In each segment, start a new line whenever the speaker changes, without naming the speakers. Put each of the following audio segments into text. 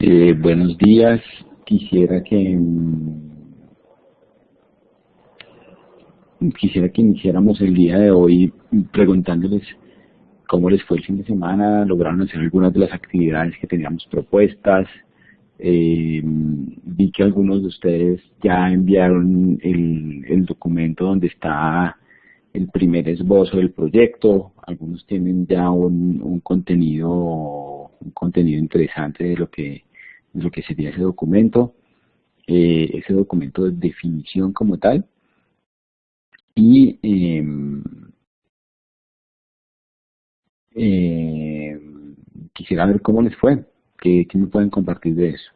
Buenos días. Quisiera que iniciáramos el día de hoy preguntándoles cómo les fue el fin de semana, lograron hacer algunas de las actividades que teníamos propuestas. Vi que algunos de ustedes ya enviaron el documento donde está el primer esbozo del proyecto. Algunos tienen ya un contenido interesante de lo que sería ese documento. Ese documento de definición como tal. Y eh, quisiera ver cómo les fue, qué me pueden compartir de eso.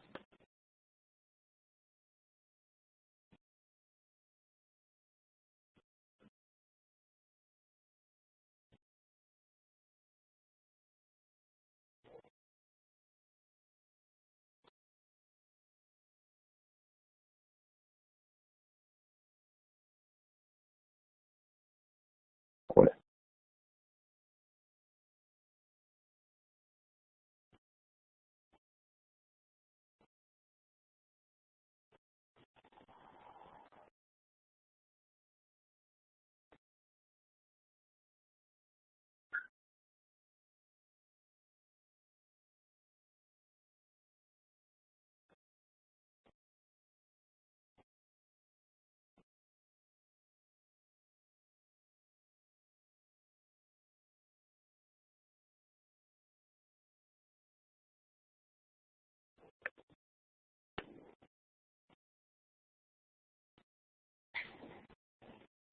Hola.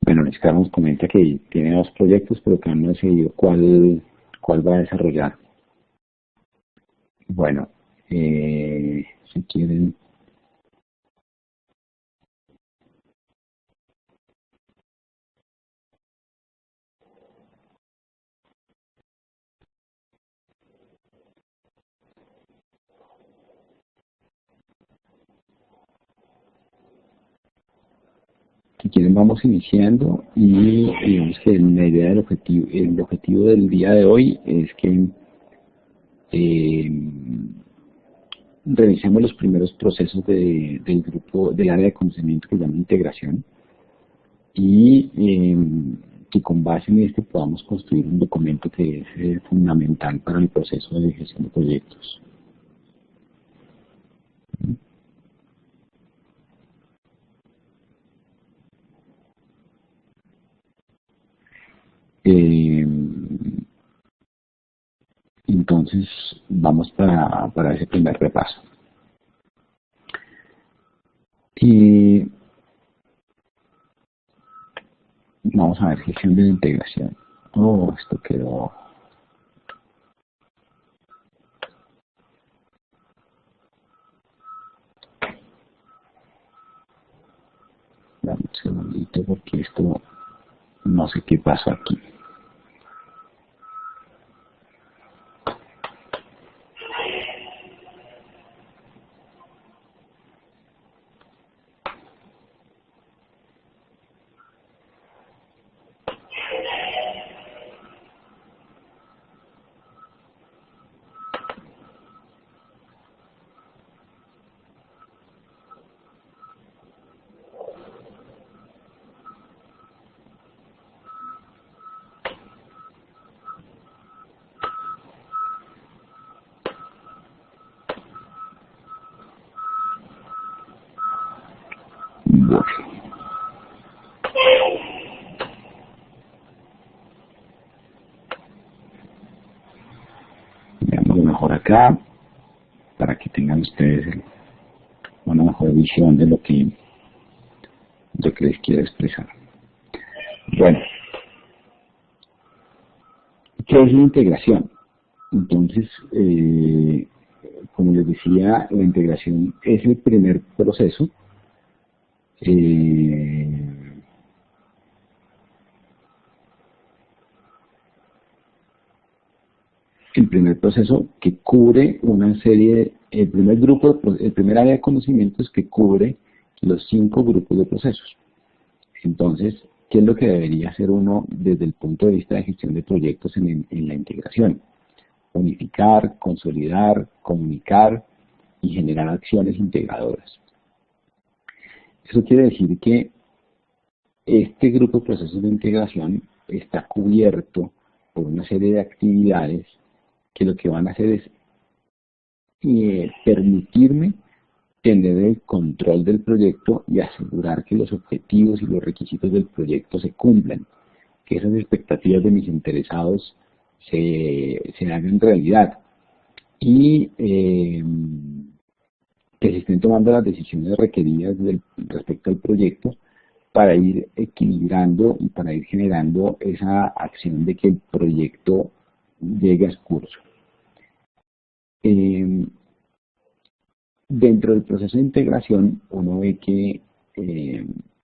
Bueno, Oscar nos comenta que tiene dos proyectos, pero que no ha decidido cuál va a desarrollar. Bueno, si quieren, vamos iniciando y digamos que la idea el objetivo del día de hoy es que eh, revisemos los primeros procesos del grupo, del área de conocimiento que se llama integración, y que con base en este podamos construir un documento que es fundamental para el proceso de gestión de proyectos. Eh, entonces vamos para ese primer repaso. Y vamos a ver gestión de la integración. Oh, esto quedó. Dame un segundito porque esto no sé qué pasó aquí. Bueno. Veámoslo mejor acá para que tengan ustedes una mejor visión de lo que les quiero expresar. Bueno, ¿qué es la integración? Entonces, como les decía, la integración es el primer proceso que cubre una serie, el primer grupo, el primer área de conocimientos que cubre los 5 grupos de procesos. Entonces, ¿qué es lo que debería hacer uno desde el punto de vista de gestión de proyectos en la integración? Unificar, consolidar, comunicar y generar acciones integradoras. Eso quiere decir que este grupo de procesos de integración está cubierto por una serie de actividades que lo que van a hacer es permitirme tener el control del proyecto y asegurar que los objetivos y los requisitos del proyecto se cumplan, que esas expectativas de mis interesados se hagan realidad y que se estén tomando las decisiones requeridas respecto al proyecto para ir equilibrando y para ir generando esa acción de que el proyecto llegue a su curso. Dentro del proceso de integración uno ve que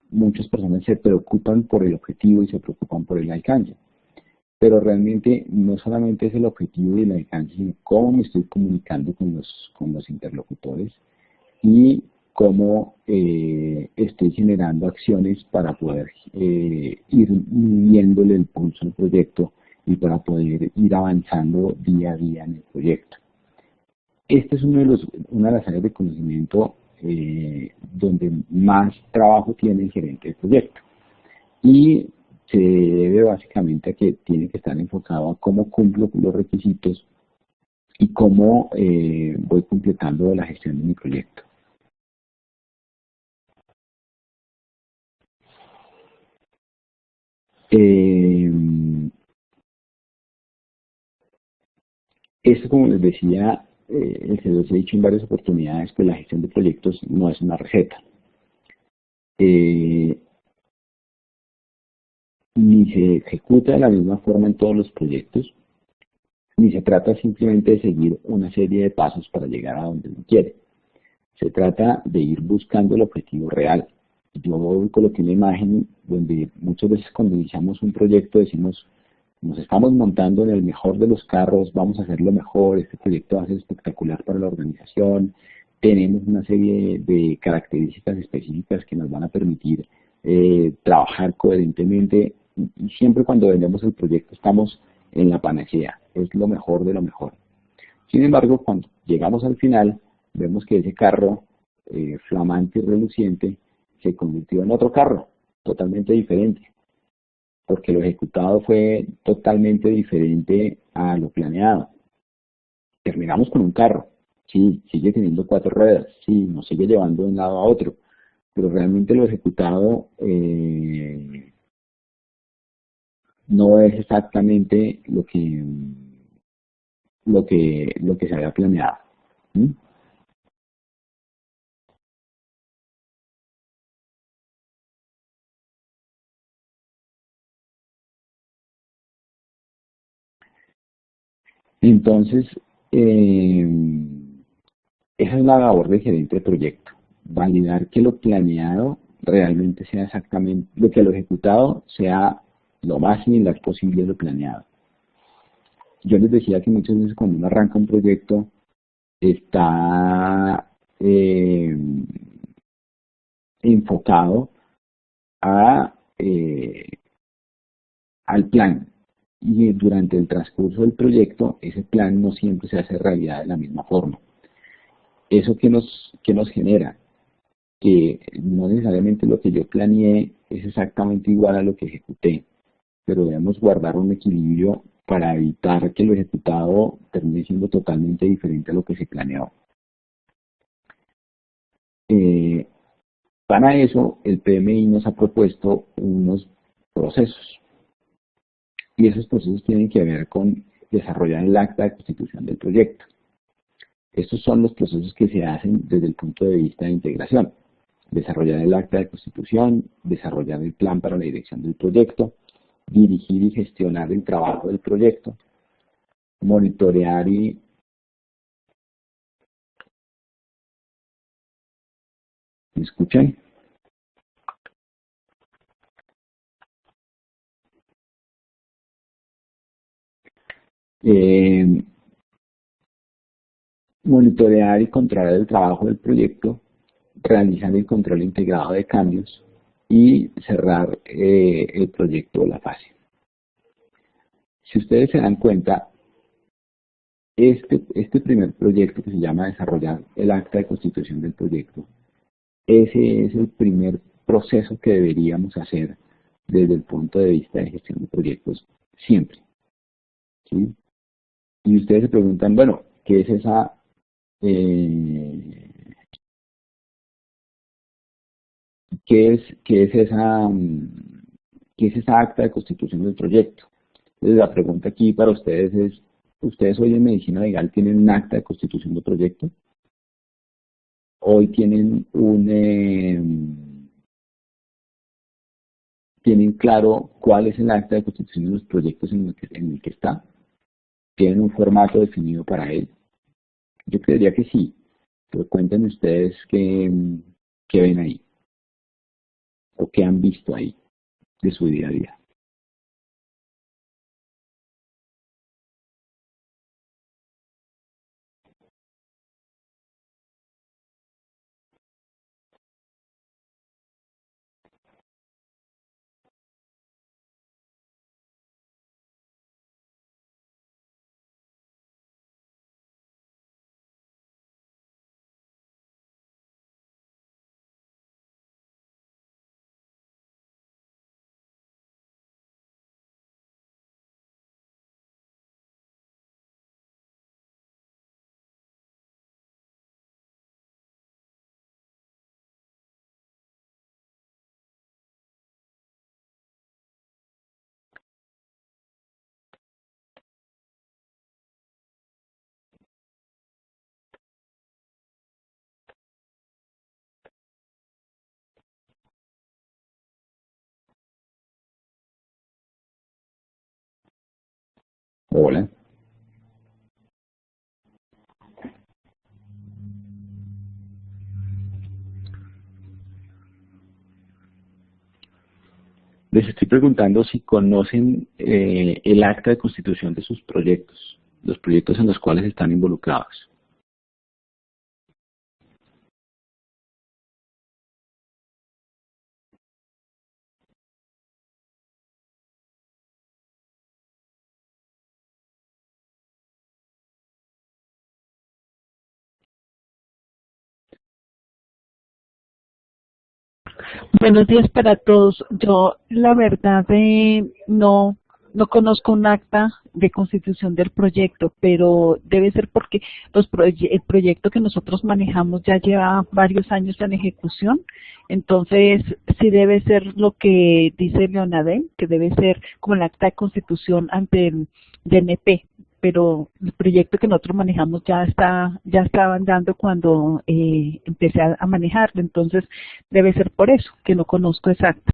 muchas personas se preocupan por el objetivo y se preocupan por el alcance. Pero realmente no solamente es el objetivo y el alcance, sino cómo me estoy comunicando con los interlocutores y cómo estoy generando acciones para poder ir midiéndole el pulso al proyecto y para poder ir avanzando día a día en el proyecto. Este es una de las áreas de conocimiento donde más trabajo tiene el gerente del proyecto. Y se debe básicamente a que tiene que estar enfocado a cómo cumplo con los requisitos y cómo voy completando la gestión de mi proyecto. Esto, como les decía, se los he dicho en varias oportunidades, que la gestión de proyectos no es una receta. Ni se ejecuta de la misma forma en todos los proyectos, ni se trata simplemente de seguir una serie de pasos para llegar a donde uno quiere. Se trata de ir buscando el objetivo real. Yo coloqué una imagen donde muchas veces cuando iniciamos un proyecto decimos, nos estamos montando en el mejor de los carros, vamos a hacerlo mejor, este proyecto va a ser espectacular para la organización, tenemos una serie de características específicas que nos van a permitir trabajar coherentemente, y siempre cuando vendemos el proyecto estamos en la panacea, es lo mejor de lo mejor. Sin embargo, cuando llegamos al final, vemos que ese carro flamante y reluciente se convirtió en otro carro, totalmente diferente, porque lo ejecutado fue totalmente diferente a lo planeado. Terminamos con un carro, sí, sigue teniendo 4 ruedas, sí, nos sigue llevando de un lado a otro, pero realmente lo ejecutado no es exactamente lo que se había planeado. ¿Mm? Entonces, esa es la labor del gerente de proyecto, validar que lo planeado realmente sea exactamente, lo que lo ejecutado sea lo más similar posible a lo planeado. Yo les decía que muchas veces cuando uno arranca un proyecto está enfocado a, al plan, y durante el transcurso del proyecto ese plan no siempre se hace realidad de la misma forma. ¿Eso qué nos genera? Que no necesariamente lo que yo planeé es exactamente igual a lo que ejecuté, pero debemos guardar un equilibrio para evitar que lo ejecutado termine siendo totalmente diferente a lo que se planeó. Para eso, el PMI nos ha propuesto unos procesos, y esos procesos tienen que ver con desarrollar el acta de constitución del proyecto. Estos son los procesos que se hacen desde el punto de vista de integración. Desarrollar el acta de constitución, desarrollar el plan para la dirección del proyecto, dirigir y gestionar el trabajo del proyecto, monitorear y ¿me escuchan? Monitorear y controlar el trabajo del proyecto, realizar el control integrado de cambios y cerrar el proyecto o la fase. Si ustedes se dan cuenta, Este primer proyecto que se llama desarrollar el acta de constitución del proyecto, ese es el primer proceso que deberíamos hacer desde el punto de vista de gestión de proyectos siempre, ¿sí? Y ustedes se preguntan, bueno, ¿qué es esa qué es esa qué es esa acta de constitución del proyecto? Entonces la pregunta aquí para ustedes es, ¿ustedes hoy en medicina legal tienen un acta de constitución del proyecto? Hoy tienen tienen claro cuál es el acta de constitución de los proyectos en el que está, tienen un formato definido para él. Yo creería que sí, pero cuéntenme ustedes qué ven ahí o qué han visto ahí de su día a día. Hola. Les estoy preguntando si conocen el acta de constitución de sus proyectos, los proyectos en los cuales están involucrados.
Buenos días para todos. Yo, la verdad, no conozco un acta de constitución del proyecto, pero debe ser porque el proyecto que nosotros manejamos ya lleva varios años en ejecución. Entonces, sí debe ser lo que dice Leonadel, que debe ser como el acta de constitución ante el DNP, pero el proyecto que nosotros manejamos ya estaba andando cuando empecé a manejarlo. Entonces, debe ser por eso, que no conozco exacto.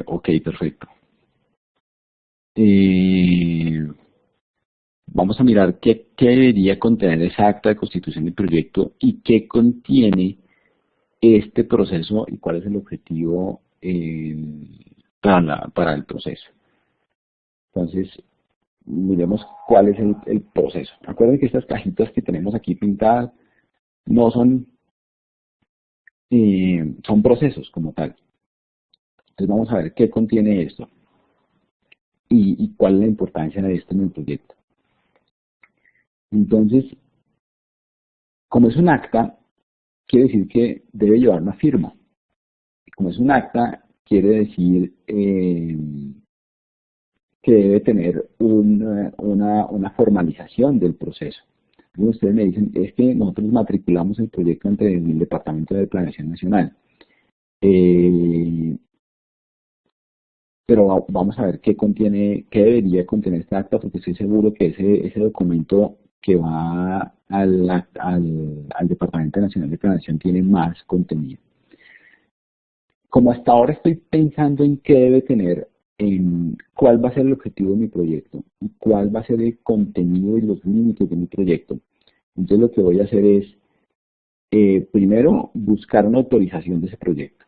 Ok, perfecto. Eh, Vamos a mirar qué debería contener esa acta de constitución del proyecto y qué contiene este proceso y cuál es el objetivo para el proceso. Entonces, miremos cuál es el proceso. Recuerden que estas cajitas que tenemos aquí pintadas no son procesos como tal. Entonces vamos a ver qué contiene esto y cuál es la importancia de esto en el proyecto. Entonces, como es un acta, quiere decir que debe llevar una firma. Como es un acta, quiere decir que debe tener una formalización del proceso. Entonces ustedes me dicen, es que nosotros matriculamos el proyecto ante el Departamento de Planeación Nacional. Pero vamos a ver qué debería contener esta acta, porque estoy seguro que ese documento que va al Departamento Nacional de Planeación tiene más contenido. Como hasta ahora estoy pensando en qué debe tener, en cuál va a ser el objetivo de mi proyecto, y cuál va a ser el contenido y los límites de mi proyecto, entonces lo que voy a hacer es, primero, buscar una autorización de ese proyecto.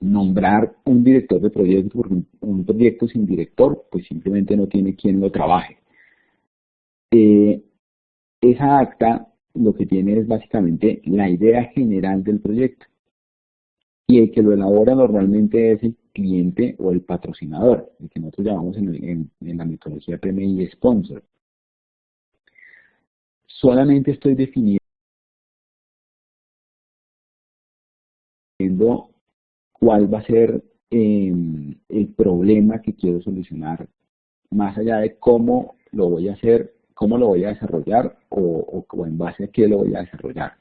Nombrar un director de proyecto, porque un proyecto sin director, pues simplemente no tiene quien lo trabaje. Esa acta lo que tiene es básicamente la idea general del proyecto, y el que lo elabora normalmente es cliente o el patrocinador, el que nosotros llamamos en la metodología PMI sponsor. Solamente estoy definiendo cuál va a ser el problema que quiero solucionar, más allá de cómo lo voy a hacer, cómo lo voy a desarrollar o en base a qué lo voy a desarrollar.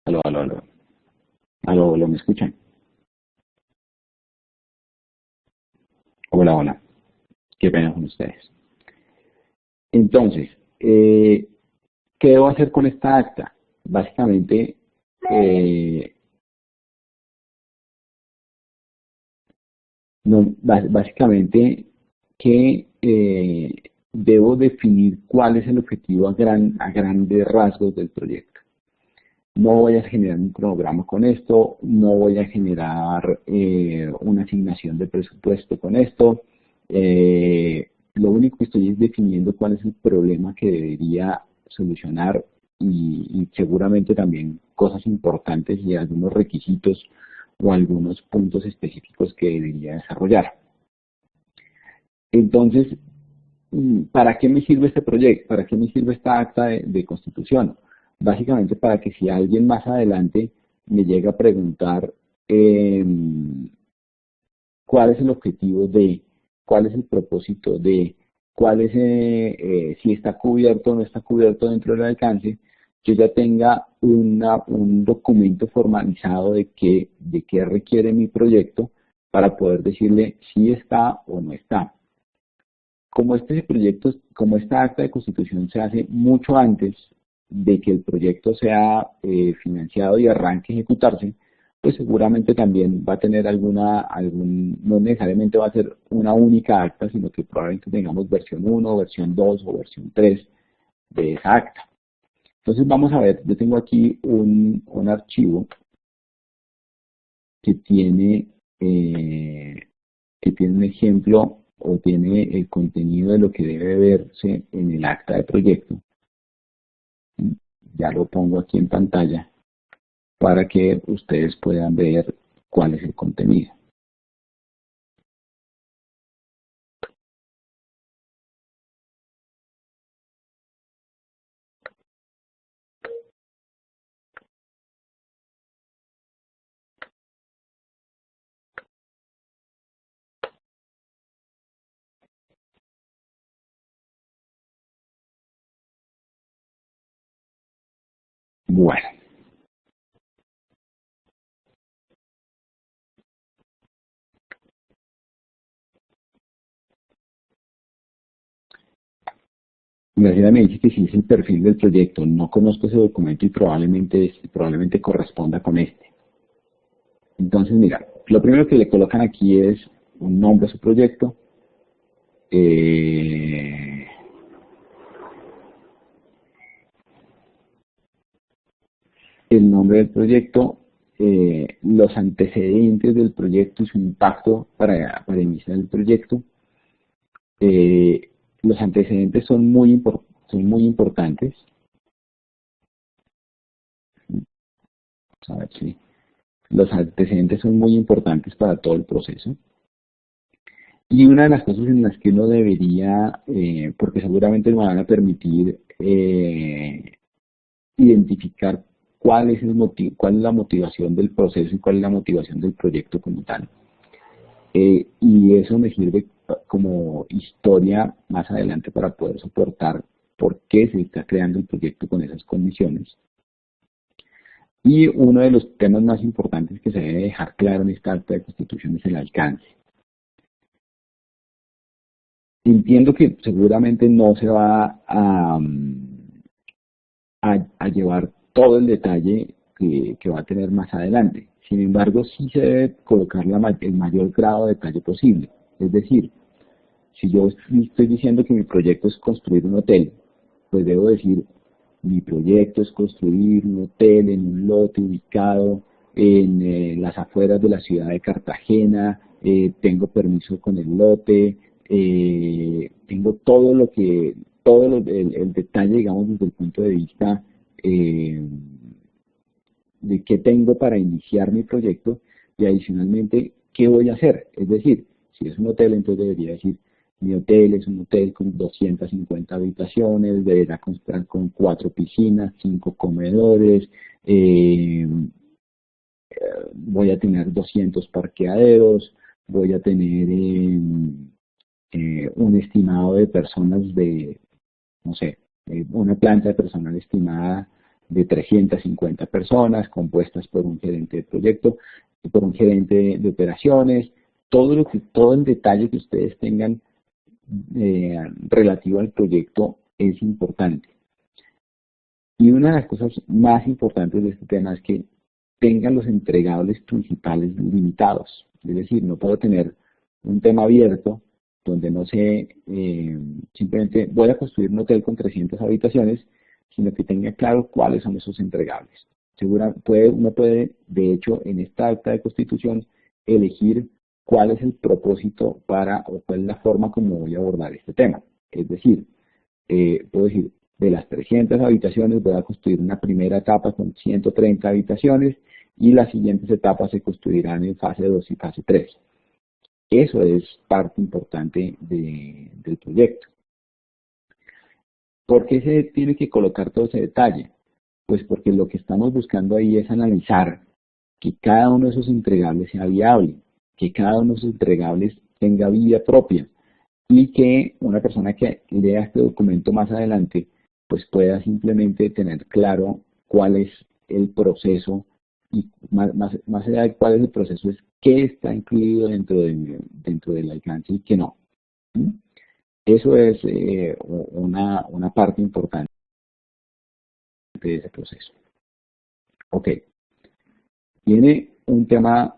Aló, aló, aló. Aló, aló, ¿me escuchan? Hola, hola. Qué pena con ustedes. Entonces, ¿qué debo hacer con esta acta? Básicamente, básicamente que debo definir cuál es el objetivo a grandes rasgos del proyecto. No voy a generar un cronograma con esto, no voy a generar una asignación de presupuesto con esto. Lo único que estoy es definiendo cuál es el problema que debería solucionar y seguramente también cosas importantes y algunos requisitos o algunos puntos específicos que debería desarrollar. Entonces, ¿para qué me sirve este proyecto? ¿Para qué me sirve esta acta de constitución? Básicamente para que si alguien más adelante me llega a preguntar cuál es el objetivo de, cuál es el propósito de, cuál es, si está cubierto o no está cubierto dentro del alcance, yo ya tenga un documento formalizado de qué requiere mi proyecto para poder decirle si está o no está. Como este proyecto, como esta acta de constitución se hace mucho antes de que el proyecto sea financiado y arranque a ejecutarse, pues seguramente también va a tener no necesariamente va a ser una única acta, sino que probablemente tengamos versión 1, versión 2 o versión 3 de esa acta. Entonces vamos a ver, yo tengo aquí un archivo que tiene un ejemplo o tiene el contenido de lo que debe verse en el acta de proyecto. Ya lo pongo aquí en pantalla para que ustedes puedan ver cuál es el contenido. Bueno, Graciela me dice que sí es el perfil del proyecto. No conozco ese documento y probablemente corresponda con este. Entonces, mira, lo primero que le colocan aquí es un nombre a su proyecto. El nombre del proyecto, los antecedentes del proyecto y su impacto para iniciar el proyecto. Los antecedentes son muy importantes. A ver si los antecedentes son muy importantes para todo el proceso. Y una de las cosas en las que uno debería, porque seguramente me van a permitir identificar cuál es cuál es la motivación del proceso y cuál es la motivación del proyecto como tal. Y eso me sirve como historia más adelante para poder soportar por qué se está creando el proyecto con esas condiciones. Y uno de los temas más importantes que se debe dejar claro en esta acta de constitución es el alcance. Entiendo que seguramente no se va a llevar todo el detalle que va a tener más adelante. Sin embargo, sí se debe colocar el mayor grado de detalle posible. Es decir, si yo estoy diciendo que mi proyecto es construir un hotel, pues debo decir, mi proyecto es construir un hotel en un lote ubicado en las afueras de la ciudad de Cartagena, tengo permiso con el lote, tengo el detalle, digamos, desde el punto de vista de qué tengo para iniciar mi proyecto y adicionalmente qué voy a hacer. Es decir, si es un hotel, entonces debería decir, mi hotel es un hotel con 250 habitaciones, deberá constar con 4 piscinas, 5 comedores, voy a tener 200 parqueaderos, voy a tener un estimado de personas no sé, una planta de personal estimada de 350 personas, compuestas por un gerente de proyecto, por un gerente de operaciones, todo el detalle que ustedes tengan relativo al proyecto es importante. Y una de las cosas más importantes de este tema es que tengan los entregables principales limitados. Es decir, no puedo tener un tema abierto donde no sé, simplemente voy a construir un hotel con 300 habitaciones, sino que tenga claro cuáles son esos entregables. Uno puede, de hecho, en esta acta de constitución, elegir cuál es el propósito o cuál es la forma como voy a abordar este tema. Es decir, puedo decir, de las 300 habitaciones voy a construir una primera etapa con 130 habitaciones y las siguientes etapas se construirán en fase 2 y fase 3. Eso es parte importante del proyecto. ¿Por qué se tiene que colocar todo ese detalle? Pues porque lo que estamos buscando ahí es analizar que cada uno de esos entregables sea viable, que cada uno de esos entregables tenga vida propia y que una persona que lea este documento más adelante pues pueda simplemente tener claro cuál es el proceso y más allá de cuál es el proceso es qué está incluido dentro del alcance y qué no. ¿Sí? Eso es una parte importante de ese proceso. Ok. Viene un tema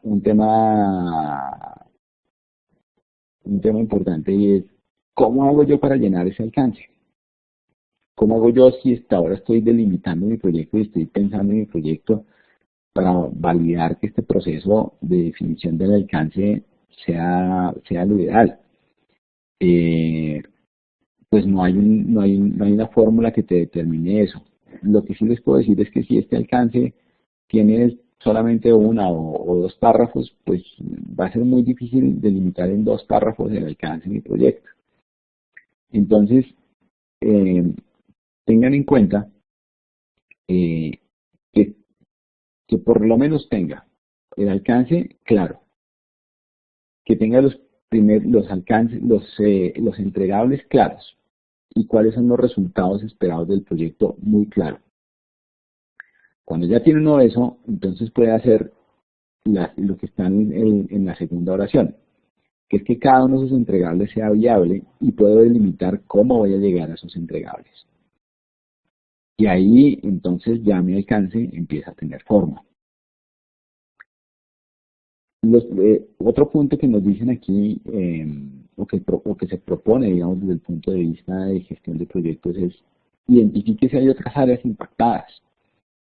importante y es ¿cómo hago yo para llenar ese alcance? ¿Cómo hago yo si hasta ahora estoy delimitando mi proyecto y estoy pensando en mi proyecto para validar que este proceso de definición del alcance sea lo ideal? Pues no hay una fórmula que te determine eso. Lo que sí les puedo decir es que si este alcance tiene solamente una o dos párrafos, pues va a ser muy difícil delimitar en 2 párrafos el alcance de mi proyecto. Entonces, tengan en cuenta que, que por lo menos tenga el alcance claro, que tenga los alcances, los entregables claros y cuáles son los resultados esperados del proyecto muy claro. Cuando ya tiene uno eso, entonces puede hacer lo que está en la segunda oración, que es que cada uno de sus entregables sea viable y puedo delimitar cómo voy a llegar a esos entregables. Y ahí entonces ya mi alcance empieza a tener forma. Otro punto que nos dicen aquí, o que se propone, digamos, desde el punto de vista de gestión de proyectos es identifique si hay otras áreas impactadas,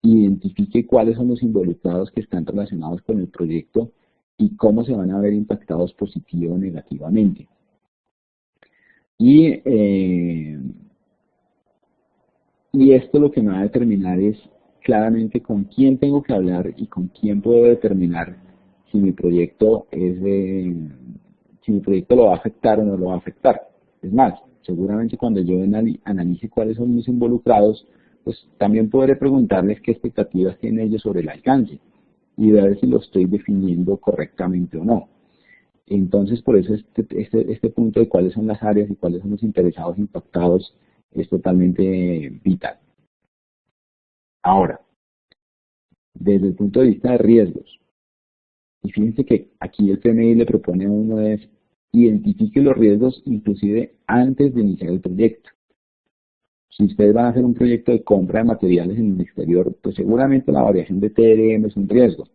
identifique cuáles son los involucrados que están relacionados con el proyecto y cómo se van a ver impactados positivo o negativamente. Y esto lo que me va a determinar es claramente con quién tengo que hablar y con quién puedo determinar si mi proyecto lo va a afectar o no lo va a afectar. Es más, seguramente cuando yo analice cuáles son mis involucrados, pues también podré preguntarles qué expectativas tienen ellos sobre el alcance y ver si lo estoy definiendo correctamente o no. Entonces, por eso este punto de cuáles son las áreas y cuáles son los interesados impactados es totalmente vital. Ahora, desde el punto de vista de riesgos, y fíjense que aquí el PMI le propone a uno es identifique los riesgos inclusive antes de iniciar el proyecto. Si ustedes van a hacer un proyecto de compra de materiales en el exterior, pues seguramente la variación de TRM es un riesgo.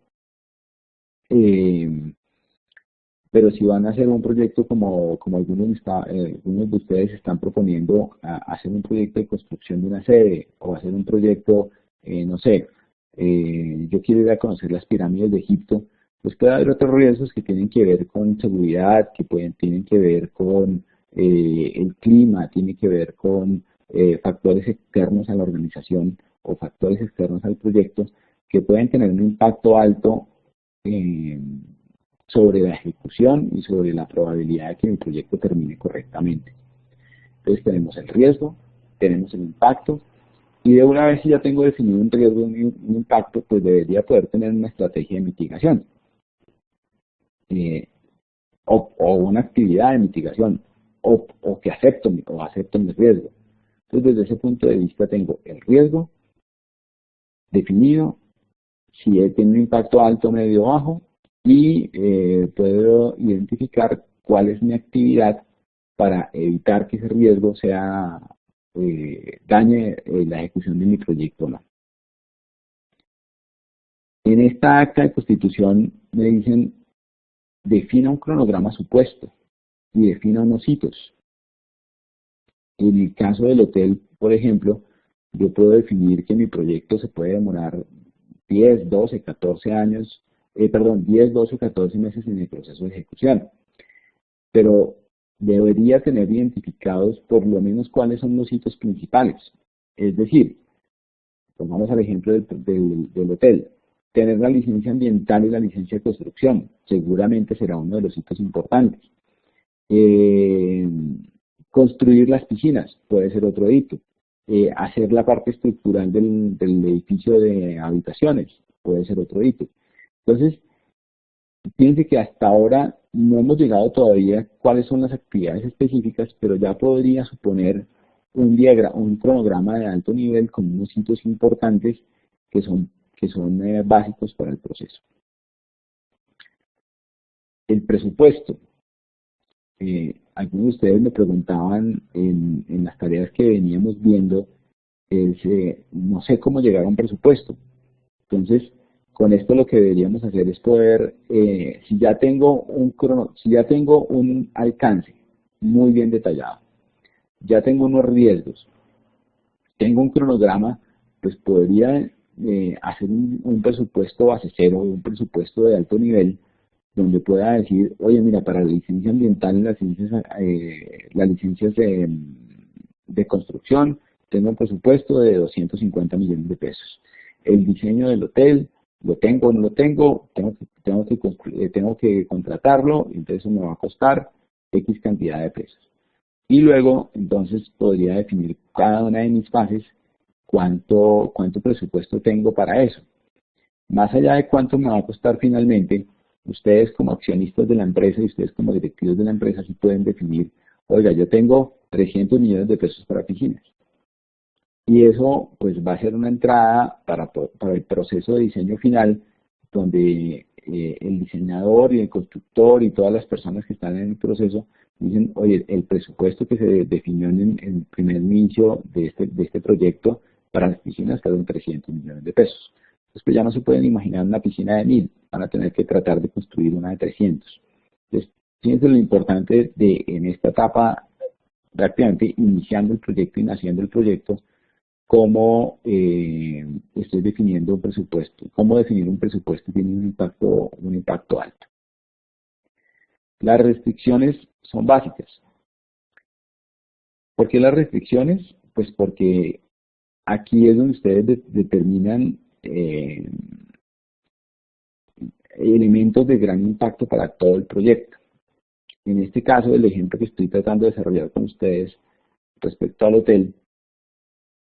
Pero si van a hacer un proyecto como algunos de ustedes están proponiendo, hacer un proyecto de construcción de una sede o hacer un proyecto, no sé, yo quiero ir a conocer las pirámides de Egipto, pues puede haber otros riesgos que tienen que ver con seguridad, tienen que ver con el clima, tienen que ver con factores externos a la organización o factores externos al proyecto que pueden tener un impacto alto sobre la ejecución y sobre la probabilidad de que mi proyecto termine correctamente. Entonces tenemos el riesgo, tenemos el impacto, y de una vez que ya tengo definido un riesgo y un impacto, pues debería poder tener una estrategia de mitigación o una actividad de mitigación o que acepto mi riesgo. Entonces desde ese punto de vista tengo el riesgo definido, si tiene un impacto alto, medio o bajo, y puedo identificar cuál es mi actividad para evitar que ese riesgo dañe la ejecución de mi proyecto o no. En esta acta de constitución me dicen, defina un cronograma supuesto y defina unos hitos. En el caso del hotel, por ejemplo, yo puedo definir que mi proyecto se puede demorar 10, 12, 14 años, 10, 12 o 14 meses en el proceso de ejecución. Pero debería tener identificados por lo menos cuáles son los hitos principales. Es decir, tomamos el ejemplo del hotel. Tener la licencia ambiental y la licencia de construcción seguramente será uno de los hitos importantes. Construir las piscinas puede ser otro hito. Hacer la parte estructural del edificio de habitaciones puede ser otro hito. Entonces, fíjense que hasta ahora no hemos llegado todavía a cuáles son las actividades específicas, pero ya podría suponer un cronograma de alto nivel con unos hitos importantes que son básicos para el proceso. El presupuesto. Algunos de ustedes me preguntaban en las tareas que veníamos viendo, no sé cómo llegar a un presupuesto. Entonces, con esto lo que deberíamos hacer es poder, si ya tengo un alcance muy bien detallado, ya tengo unos riesgos, tengo un cronograma, pues podría hacer un presupuesto base cero, un presupuesto de alto nivel, donde pueda decir, oye, mira, para la licencia ambiental, las licencias de construcción, tengo un presupuesto de 250 millones de pesos. El diseño del hotel, ¿lo tengo o no lo tengo? Tengo que contratarlo, entonces eso me va a costar X cantidad de pesos. Y luego, entonces, podría definir cada una de mis fases cuánto presupuesto tengo para eso. Más allá de cuánto me va a costar finalmente, ustedes como accionistas de la empresa y ustedes como directivos de la empresa sí pueden definir, oiga, yo tengo 300 millones de pesos para piscinas. Y eso pues va a ser una entrada para el proceso de diseño final, donde el diseñador y el constructor y todas las personas que están en el proceso dicen, oye, el presupuesto que se definió en el primer inicio de este proyecto para las piscinas fueron 300 millones de pesos. Después ya no se pueden imaginar una piscina de 1000, van a tener que tratar de construir una de 300. Entonces, fíjense lo importante en esta etapa, prácticamente iniciando el proyecto y naciendo el proyecto, cómo estoy definiendo un presupuesto, cómo definir un presupuesto tiene un impacto alto. Las restricciones son básicas. ¿Por qué las restricciones? Pues porque aquí es donde ustedes determinan elementos de gran impacto para todo el proyecto. En este caso, el ejemplo que estoy tratando de desarrollar con ustedes respecto al hotel,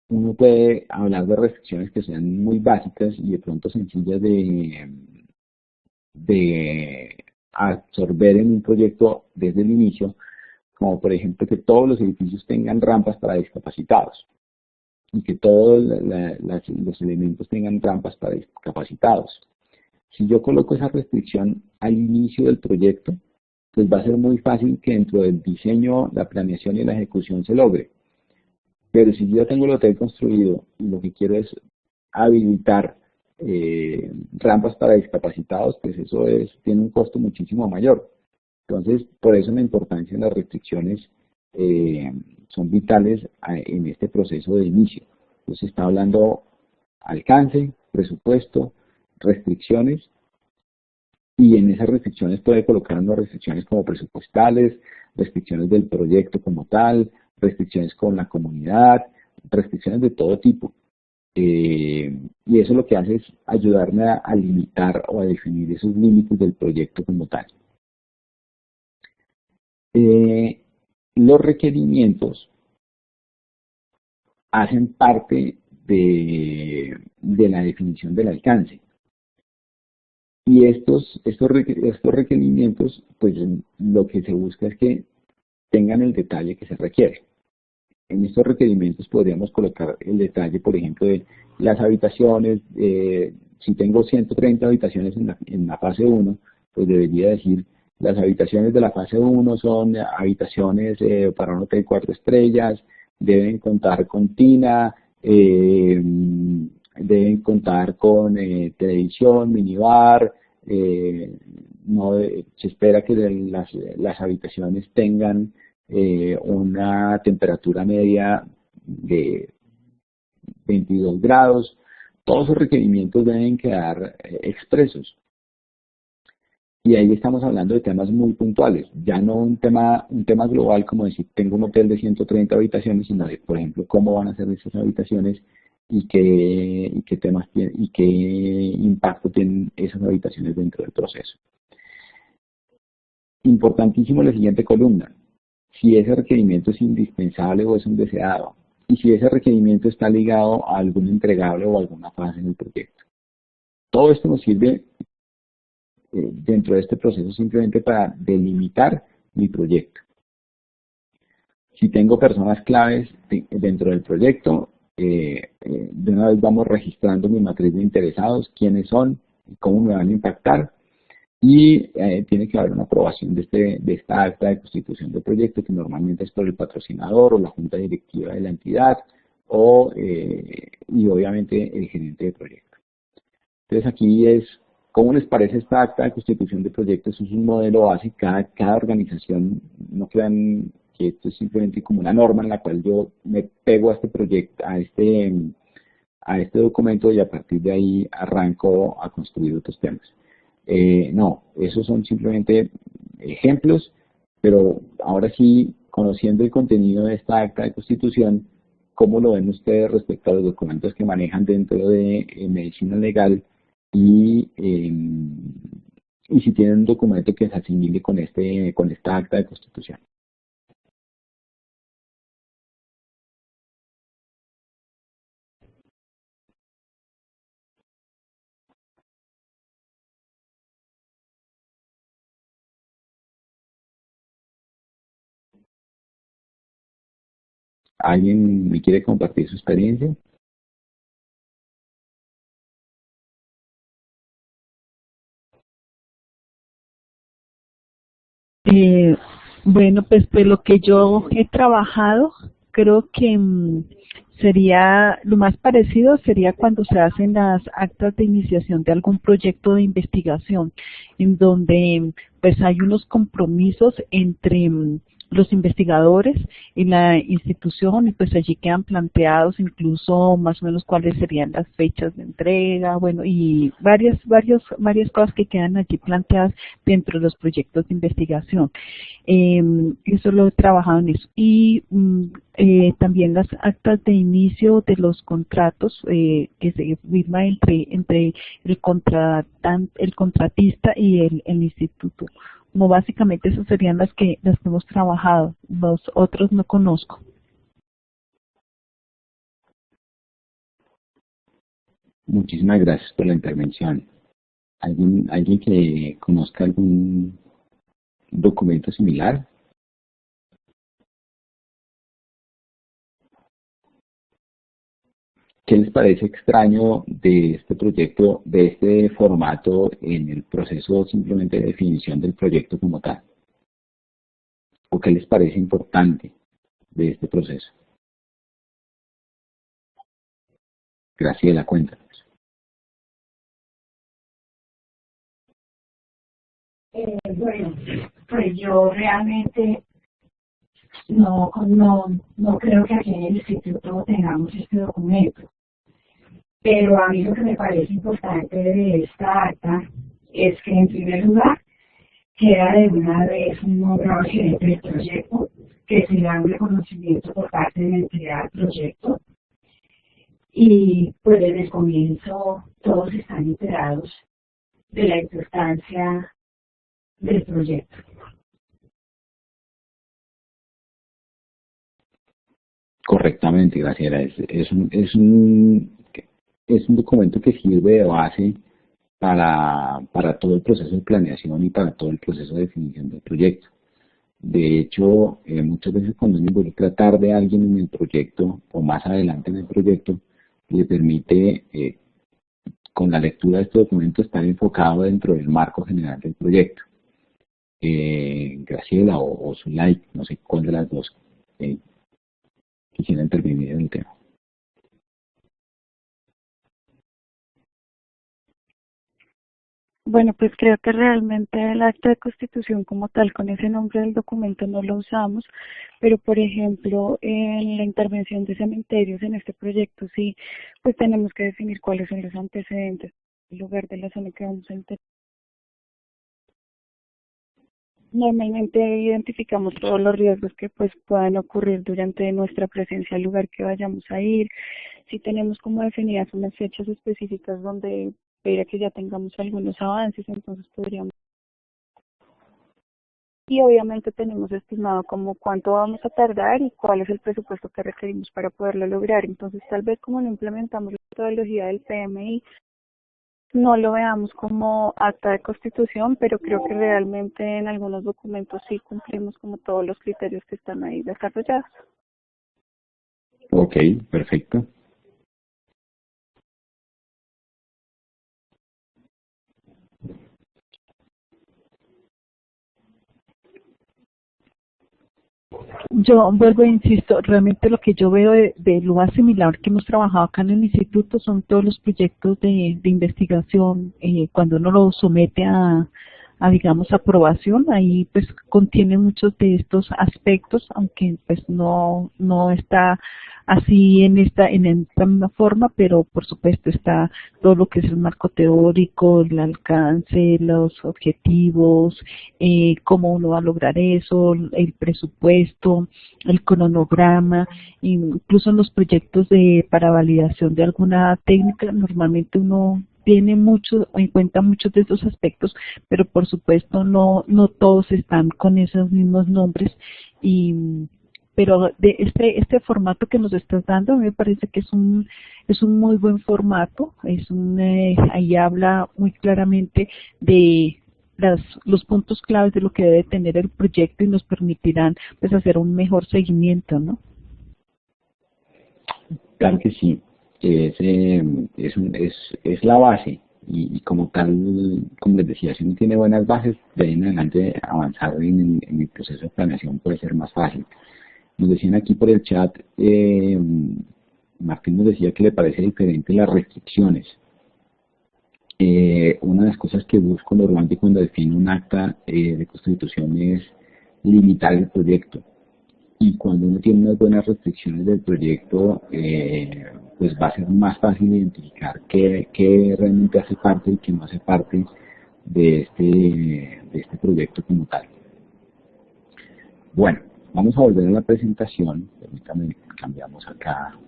uno puede hablar de restricciones que sean muy básicas y de pronto sencillas de absorber en un proyecto desde el inicio, como por ejemplo que todos los edificios tengan rampas para discapacitados y que todos los elementos tengan rampas para discapacitados. Si yo coloco esa restricción al inicio del proyecto, pues va a ser muy fácil que dentro del diseño, la planeación y la ejecución se logre. Pero si yo ya tengo el hotel construido y lo que quiero es habilitar rampas para discapacitados, pues eso tiene un costo muchísimo mayor. Entonces, por eso la importancia de las restricciones son vitales en este proceso de inicio. Entonces, está hablando alcance, presupuesto, restricciones, y en esas restricciones puede colocar unas restricciones como presupuestales, restricciones del proyecto como tal, restricciones con la comunidad, restricciones de todo tipo. Y eso lo que hace es ayudarme a limitar o a definir esos límites del proyecto como tal. Los requerimientos hacen parte de la definición del alcance. Y estos requerimientos, pues lo que se busca es que tengan el detalle que se requiere. En estos requerimientos podríamos colocar el detalle, por ejemplo, de las habitaciones. Si tengo 130 habitaciones en la fase 1, pues debería decir, las habitaciones de la fase 1 son habitaciones para un hotel 4 estrellas, deben contar con tina, deben contar con televisión, minibar. Se espera que las habitaciones tengan una temperatura media de 22 grados. Todos esos requerimientos deben quedar expresos. Y ahí estamos hablando de temas muy puntuales, ya no un tema global como decir tengo un hotel de 130 habitaciones, sino de, por ejemplo, cómo van a ser esas habitaciones y qué temas tienen y qué impacto tienen esas habitaciones dentro del proceso. Importantísimo la siguiente columna, si ese requerimiento es indispensable o es un deseado, y si ese requerimiento está ligado a algún entregable o alguna fase en el proyecto. Todo esto nos sirve dentro de este proceso simplemente para delimitar mi proyecto. Si tengo personas claves dentro del proyecto, de una vez vamos registrando mi matriz de interesados, quiénes son, cómo me van a impactar, y tiene que haber una aprobación de esta acta de constitución del proyecto, que normalmente es por el patrocinador o la junta directiva de la entidad, y obviamente el gerente de proyecto. Entonces aquí es, ¿cómo les parece esta acta de constitución de proyectos? Es un modelo base, cada organización, no crean que esto es simplemente como una norma en la cual yo me pego a este proyecto, a este documento, y a partir de ahí arranco a construir otros temas. No, esos son simplemente ejemplos, pero ahora sí, conociendo el contenido de esta acta de constitución, ¿cómo lo ven ustedes respecto a los documentos que manejan dentro de medicina legal? Y si tienen un documento que se asimile con esta acta de constitución. ¿Alguien me quiere compartir su experiencia?
Eh, bueno, pues lo que yo he trabajado, creo que sería, lo más parecido sería cuando se hacen las actas de iniciación de algún proyecto de investigación, en donde pues hay unos compromisos entre los investigadores y la institución, y pues allí quedan planteados incluso más o menos cuáles serían las fechas de entrega, bueno, y varias cosas que quedan allí planteadas dentro de los proyectos de investigación. Eso lo he trabajado en eso. Y también las actas de inicio de los contratos que se firma entre el contratista y el instituto. Como básicamente esas serían las que hemos trabajado. Los otros no conozco.
Muchísimas gracias por la intervención. ¿Alguien que conozca algún documento similar? ¿Qué les parece extraño de este proyecto, de este formato en el proceso simplemente de definición del proyecto como tal? ¿O qué les parece importante de este proceso? Graciela, cuéntanos.
Bueno, pues yo realmente no creo que aquí en el instituto tengamos este documento, pero a mí lo que me parece importante de esta acta es que en primer lugar queda de una vez un nombrado gerente del proyecto, que se da un reconocimiento por parte de la entidad del proyecto y pues desde el comienzo todos están enterados de la importancia del proyecto.
Correctamente, Graciela. Es un documento que sirve de base para todo el proceso de planeación y para todo el proceso de definición del proyecto. De hecho, muchas veces cuando uno involucra tarde a alguien en el proyecto o más adelante en el proyecto, le permite, con la lectura de este documento, estar enfocado dentro del marco general del proyecto. Graciela o Zulay, no sé cuál de las dos quisiera intervenir en el tema.
Bueno, pues creo que realmente el acta de constitución como tal, con ese nombre del documento no lo usamos, pero por ejemplo, en la intervención de cementerios en este proyecto sí, pues tenemos que definir cuáles son los antecedentes, el lugar de la zona que vamos a enterrar. Normalmente identificamos todos los riesgos que pues puedan ocurrir durante nuestra presencia al lugar que vayamos a ir. Si tenemos como definidas unas fechas específicas donde espera que ya tengamos algunos avances, entonces podríamos. Y obviamente tenemos estimado como cuánto vamos a tardar y cuál es el presupuesto que requerimos para poderlo lograr. Entonces tal vez como no implementamos la metodología del PMI, no lo veamos como acta de constitución, pero creo que realmente en algunos documentos sí cumplimos como todos los criterios que están ahí desarrollados.
Ok, perfecto.
Yo vuelvo e insisto, realmente lo que yo veo de lo más similar que hemos trabajado acá en el instituto son todos los proyectos de investigación. Cuando uno lo somete a digamos aprobación, ahí pues contiene muchos de estos aspectos, aunque pues no está así en esta misma forma, pero por supuesto está todo lo que es el marco teórico, el alcance, los objetivos, cómo uno va a lograr eso, el presupuesto, el cronograma, incluso en los proyectos para validación de alguna técnica, normalmente uno tiene mucho en cuenta muchos de estos aspectos, pero por supuesto no todos están con esos mismos nombres pero de este formato que nos estás dando, a mí me parece que es un muy buen formato, ahí habla muy claramente de los puntos claves de lo que debe tener el proyecto y nos permitirán pues hacer un mejor seguimiento, ¿no?
Claro que sí. Es la base y como tal, como les decía, si uno tiene buenas bases, de ahí en adelante avanzar en el proceso de planeación puede ser más fácil. Nos decían aquí por el chat, Martín nos decía que le parece diferente las restricciones. Una de las cosas que busco normalmente cuando defino un acta de constitución es limitar el proyecto. Y cuando uno tiene unas buenas restricciones del proyecto, pues va a ser más fácil identificar qué realmente hace parte y qué no hace parte de este proyecto como tal. Bueno, vamos a volver a la presentación. Permítanme, cambiamos acá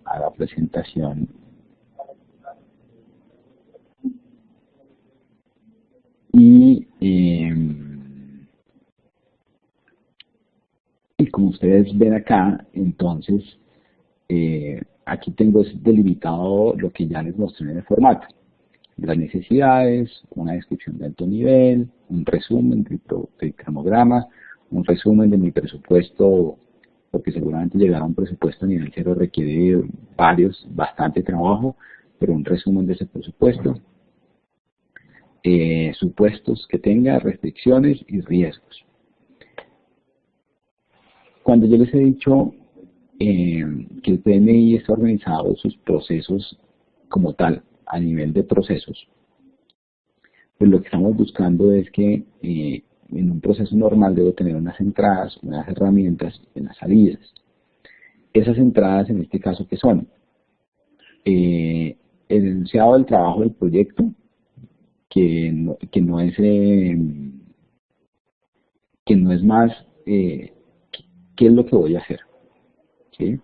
a la presentación. Y como ustedes ven acá, entonces, aquí tengo delimitado lo que ya les mostré en el formato. Las necesidades, una descripción de alto nivel, un resumen del cronograma, un resumen de mi presupuesto, porque seguramente llegar a un presupuesto a nivel cero requiere bastante trabajo, pero un resumen de ese presupuesto, supuestos que tenga, restricciones y riesgos. Cuando yo les he dicho que el PMI está organizado sus procesos como tal, a nivel de procesos, pues lo que estamos buscando es que en un proceso normal debo tener unas entradas, unas herramientas y unas salidas. Esas entradas en este caso, ¿qué son? El enunciado del trabajo del proyecto, que no es más qué es lo que voy a hacer, ¿sí?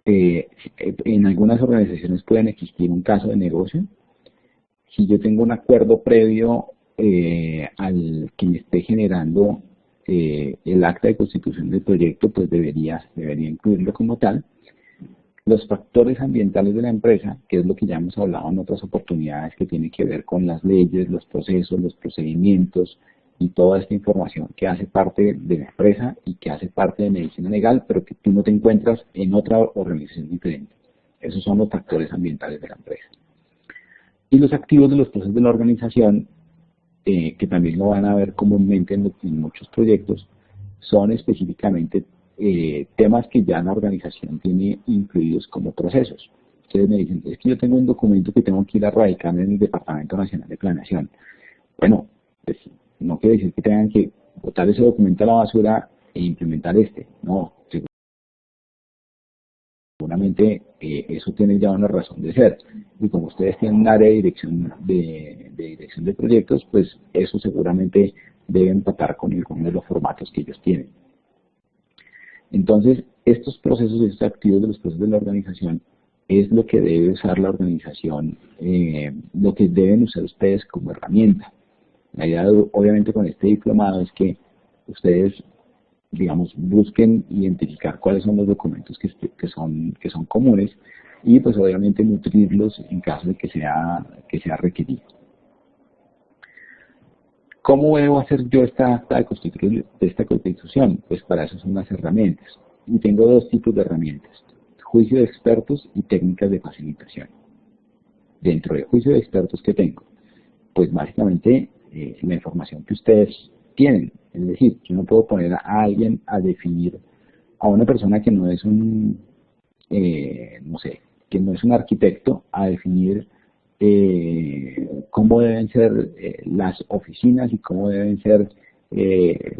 En algunas organizaciones pueden existir un caso de negocio. Si yo tengo un acuerdo previo al que me esté generando el acta de constitución del proyecto, pues debería incluirlo como tal. Los factores ambientales de la empresa, que es lo que ya hemos hablado en otras oportunidades, que tiene que ver con las leyes, los procesos, los procedimientos y toda esta información que hace parte de la empresa y que hace parte de medicina legal, pero que tú no te encuentras en otra organización diferente. Esos son los factores ambientales de la empresa. Y los activos de los procesos de la organización, que también lo van a ver comúnmente en muchos proyectos, son específicamente temas que ya la organización tiene incluidos como procesos. Ustedes me dicen, es que yo tengo un documento que tengo que ir a radicar en el Departamento Nacional de Planeación. Bueno, pues no quiere decir que tengan que botar ese documento a la basura e implementar este. No, seguramente eso tiene ya una razón de ser. Y como ustedes tienen un área de dirección de proyectos, pues eso seguramente debe empatar con algunos de los formatos que ellos tienen. Entonces, estos procesos, estos activos de los procesos de la organización, es lo que debe usar la organización, lo que deben usar ustedes como herramienta. La idea, obviamente, con este diplomado es que ustedes, digamos, busquen identificar cuáles son los documentos que son comunes y, pues, obviamente, nutrirlos en caso de que sea requerido. ¿Cómo debo hacer yo esta acta de constitución? Pues para eso son las herramientas. Y tengo dos tipos de herramientas: juicio de expertos y técnicas de facilitación. Dentro del juicio de expertos que tengo, pues básicamente la información que ustedes tienen. Es decir, yo no puedo poner a alguien a definir, a una persona que no es que no es un arquitecto, a definir cómo deben ser las oficinas y cómo deben ser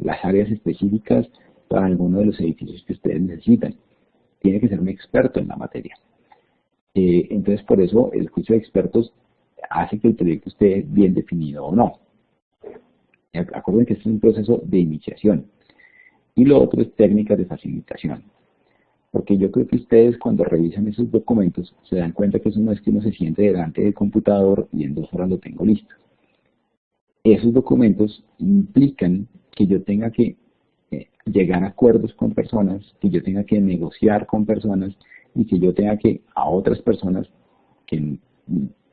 las áreas específicas para alguno de los edificios que ustedes necesitan. Tiene que ser un experto en la materia. Entonces, por eso el juicio de expertos hace que el proyecto esté bien definido o no. Acuérdense que este es un proceso de iniciación. Y lo otro es técnicas de facilitación. Porque yo creo que ustedes, cuando revisan esos documentos, se dan cuenta que eso no es que uno se siente delante del computador y en 2 horas lo tengo listo. Esos documentos implican que yo tenga que llegar a acuerdos con personas, que yo tenga que negociar con personas y que yo tenga que a otras personas que,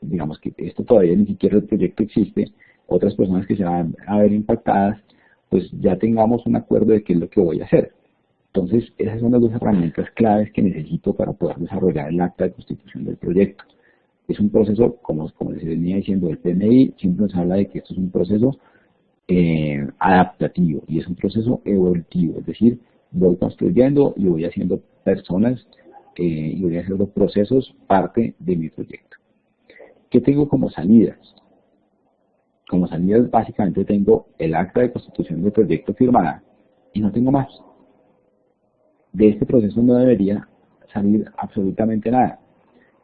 digamos que esto todavía ni siquiera el proyecto existe, otras personas que se van a ver impactadas, pues ya tengamos un acuerdo de qué es lo que voy a hacer. Entonces, esas son las dos herramientas claves que necesito para poder desarrollar el acta de constitución del proyecto. Es un proceso, como les venía diciendo, el PMI siempre nos habla de que esto es un proceso adaptativo y es un proceso evolutivo, es decir, voy construyendo y voy haciendo personas y voy haciendo procesos parte de mi proyecto. ¿Qué tengo como salidas? Como salidas básicamente tengo el acta de constitución del proyecto firmada y no tengo más. De este proceso no debería salir absolutamente nada,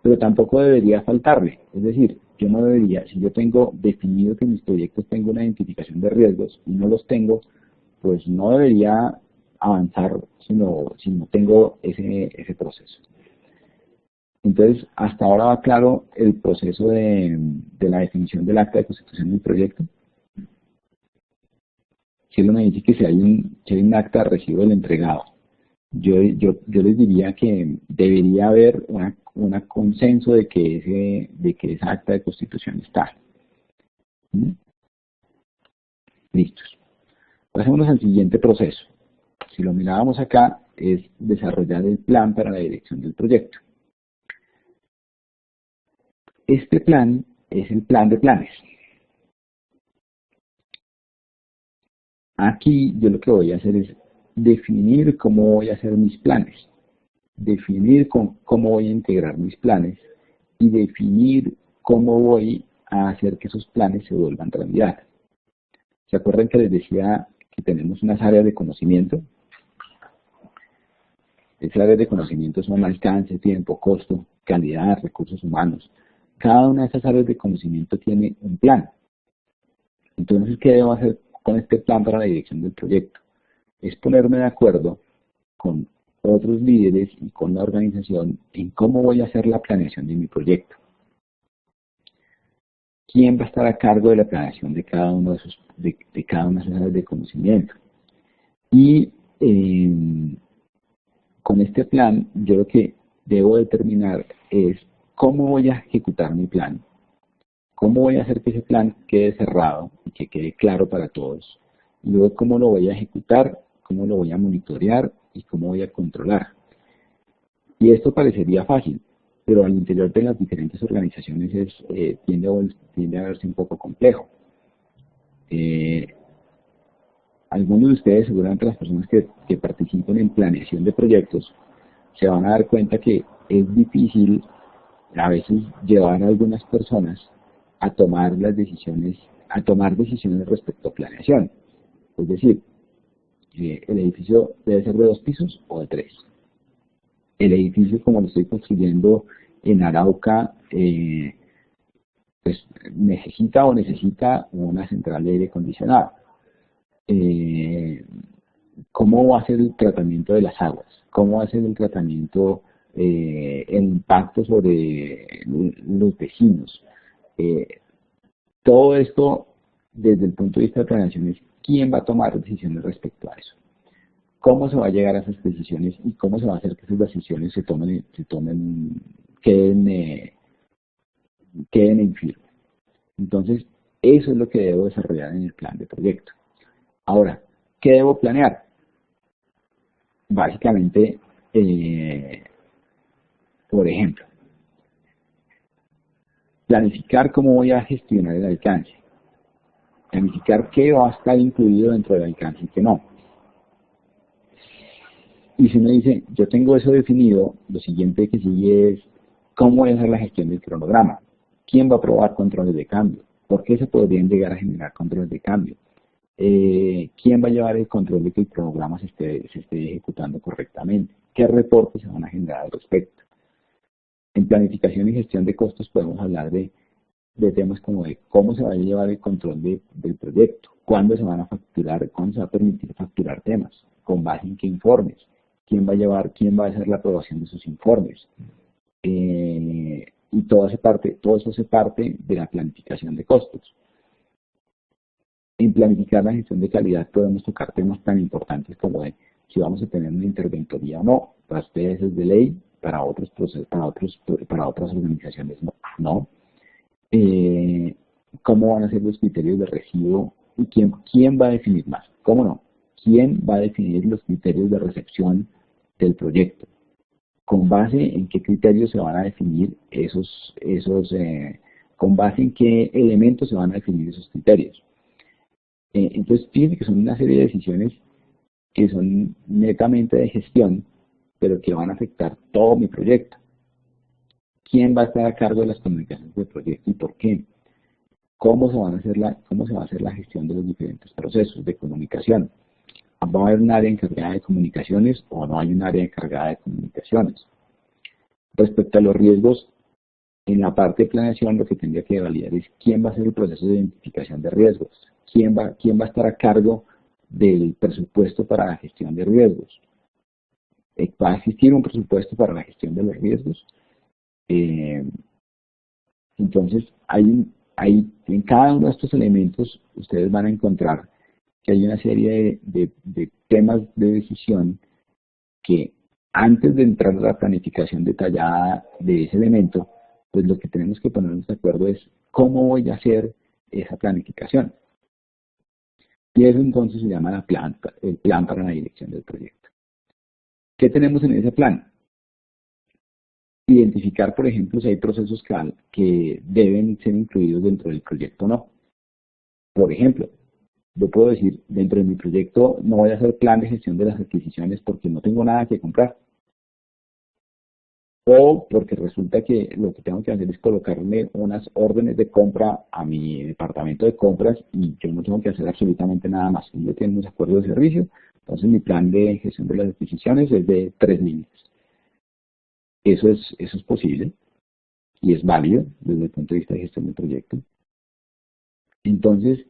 pero tampoco debería faltarle. Es decir, yo no debería, si yo tengo definido que mis proyectos tengo una identificación de riesgos y no los tengo, pues no debería avanzar si no tengo ese proceso. Entonces, hasta ahora va claro el proceso de la definición del acta de constitución del proyecto. Si él me dice que si hay un acta de recibo del entregado, yo les diría que debería haber un consenso de que esa acta de constitución está. Listos. Pasemos al siguiente proceso. Si lo mirábamos acá, es desarrollar el plan para la dirección del proyecto. Este plan es el plan de planes. Aquí yo lo que voy a hacer es definir cómo voy a hacer mis planes. definir cómo voy a integrar mis planes y definir cómo voy a hacer que esos planes se vuelvan realidad. ¿Se acuerdan que les decía que tenemos unas áreas de conocimiento? Esas áreas de conocimiento son alcance, tiempo, costo, calidad, recursos humanos. Cada una de esas áreas de conocimiento tiene un plan. Entonces, ¿qué debo hacer con este plan para la dirección del proyecto? Es ponerme de acuerdo con otros líderes y con la organización en cómo voy a hacer la planeación de mi proyecto. ¿Quién va a estar a cargo de la planeación de cada uno de cada una de esas áreas de conocimiento? Y con este plan, yo lo que debo determinar es cómo voy a ejecutar mi plan, cómo voy a hacer que ese plan quede cerrado y que quede claro para todos, y luego cómo lo voy a ejecutar, cómo lo voy a monitorear y cómo voy a controlar. Y esto parecería fácil, pero al interior de las diferentes organizaciones tiende a verse un poco complejo. Algunos de ustedes, seguramente las personas que participan en planeación de proyectos, se van a dar cuenta que es difícil a veces llevar a algunas personas a tomar decisiones respecto a planeación. Es decir, el edificio debe ser de 2 pisos o de 3. El edificio, como lo estoy construyendo en Arauca, pues necesita una central de aire acondicionado. ¿Cómo va a ser el tratamiento de las aguas? ¿Cómo va a ser el tratamiento, el impacto sobre los vecinos? Todo esto, desde el punto de vista de planeación, es quién va a tomar decisiones respecto a eso. ¿Cómo se va a llegar a esas decisiones y cómo se va a hacer que esas decisiones queden en firme? Entonces, eso es lo que debo desarrollar en el plan de proyecto. Ahora, ¿qué debo planear? Básicamente, por ejemplo, planificar cómo voy a gestionar el alcance. Planificar qué va a estar incluido dentro del alcance y qué no. Y si uno dice, yo tengo eso definido, lo siguiente que sigue es cómo voy a hacer la gestión del cronograma. ¿Quién va a aprobar controles de cambio? ¿Por qué se podrían llegar a generar controles de cambio? ¿Quién va a llevar el control de que el cronograma se esté ejecutando correctamente? ¿Qué reportes se van a generar al respecto? En planificación y gestión de costos podemos hablar de temas como de cómo se va a llevar el control del proyecto, cuándo se van a facturar, cuándo se va a permitir facturar temas, con base en qué informes, quién va a hacer la aprobación de esos informes. Y todo eso hace parte de la planificación de costos. En planificar la gestión de calidad podemos tocar temas tan importantes como de si vamos a tener una interventoría o no. Para ustedes es de ley, para otras organizaciones no. ¿Cómo van a ser los criterios de recibo? ¿Y quién va a definir más? ¿Cómo no? ¿Quién va a definir los criterios de recepción del proyecto? ¿Con base en qué criterios se van a definir con base en qué elementos se van a definir esos criterios? Entonces, fíjense que son una serie de decisiones que son netamente de gestión, pero que van a afectar todo mi proyecto. ¿Quién va a estar a cargo de las comunicaciones del proyecto y por qué? ¿Cómo se va a hacer la gestión de los diferentes procesos de comunicación? ¿Va a haber un área encargada de comunicaciones o no hay un área encargada de comunicaciones? Respecto a los riesgos, en la parte de planeación lo que tendría que validar es quién va a hacer el proceso de identificación de riesgos, quién va a estar a cargo del presupuesto para la gestión de riesgos. ¿Va a existir un presupuesto para la gestión de los riesgos? Entonces, en cada uno de estos elementos ustedes van a encontrar que hay una serie de temas de decisión que antes de entrar a la planificación detallada de ese elemento, pues lo que tenemos que ponernos de acuerdo es cómo voy a hacer esa planificación. Y eso entonces se llama el plan para la dirección del proyecto. ¿Qué tenemos en ese plan? Identificar, por ejemplo, si hay procesos que deben ser incluidos dentro del proyecto o no. Por ejemplo, yo puedo decir, dentro de mi proyecto no voy a hacer plan de gestión de las adquisiciones porque no tengo nada que comprar. o porque resulta que lo que tengo que hacer es colocarle unas órdenes de compra a mi departamento de compras y yo no tengo que hacer absolutamente nada más. Yo tengo unos acuerdos de servicio, entonces mi plan de gestión de las adquisiciones es de 3 líneas. Eso es posible y es válido desde el punto de vista de gestión del proyecto. Entonces,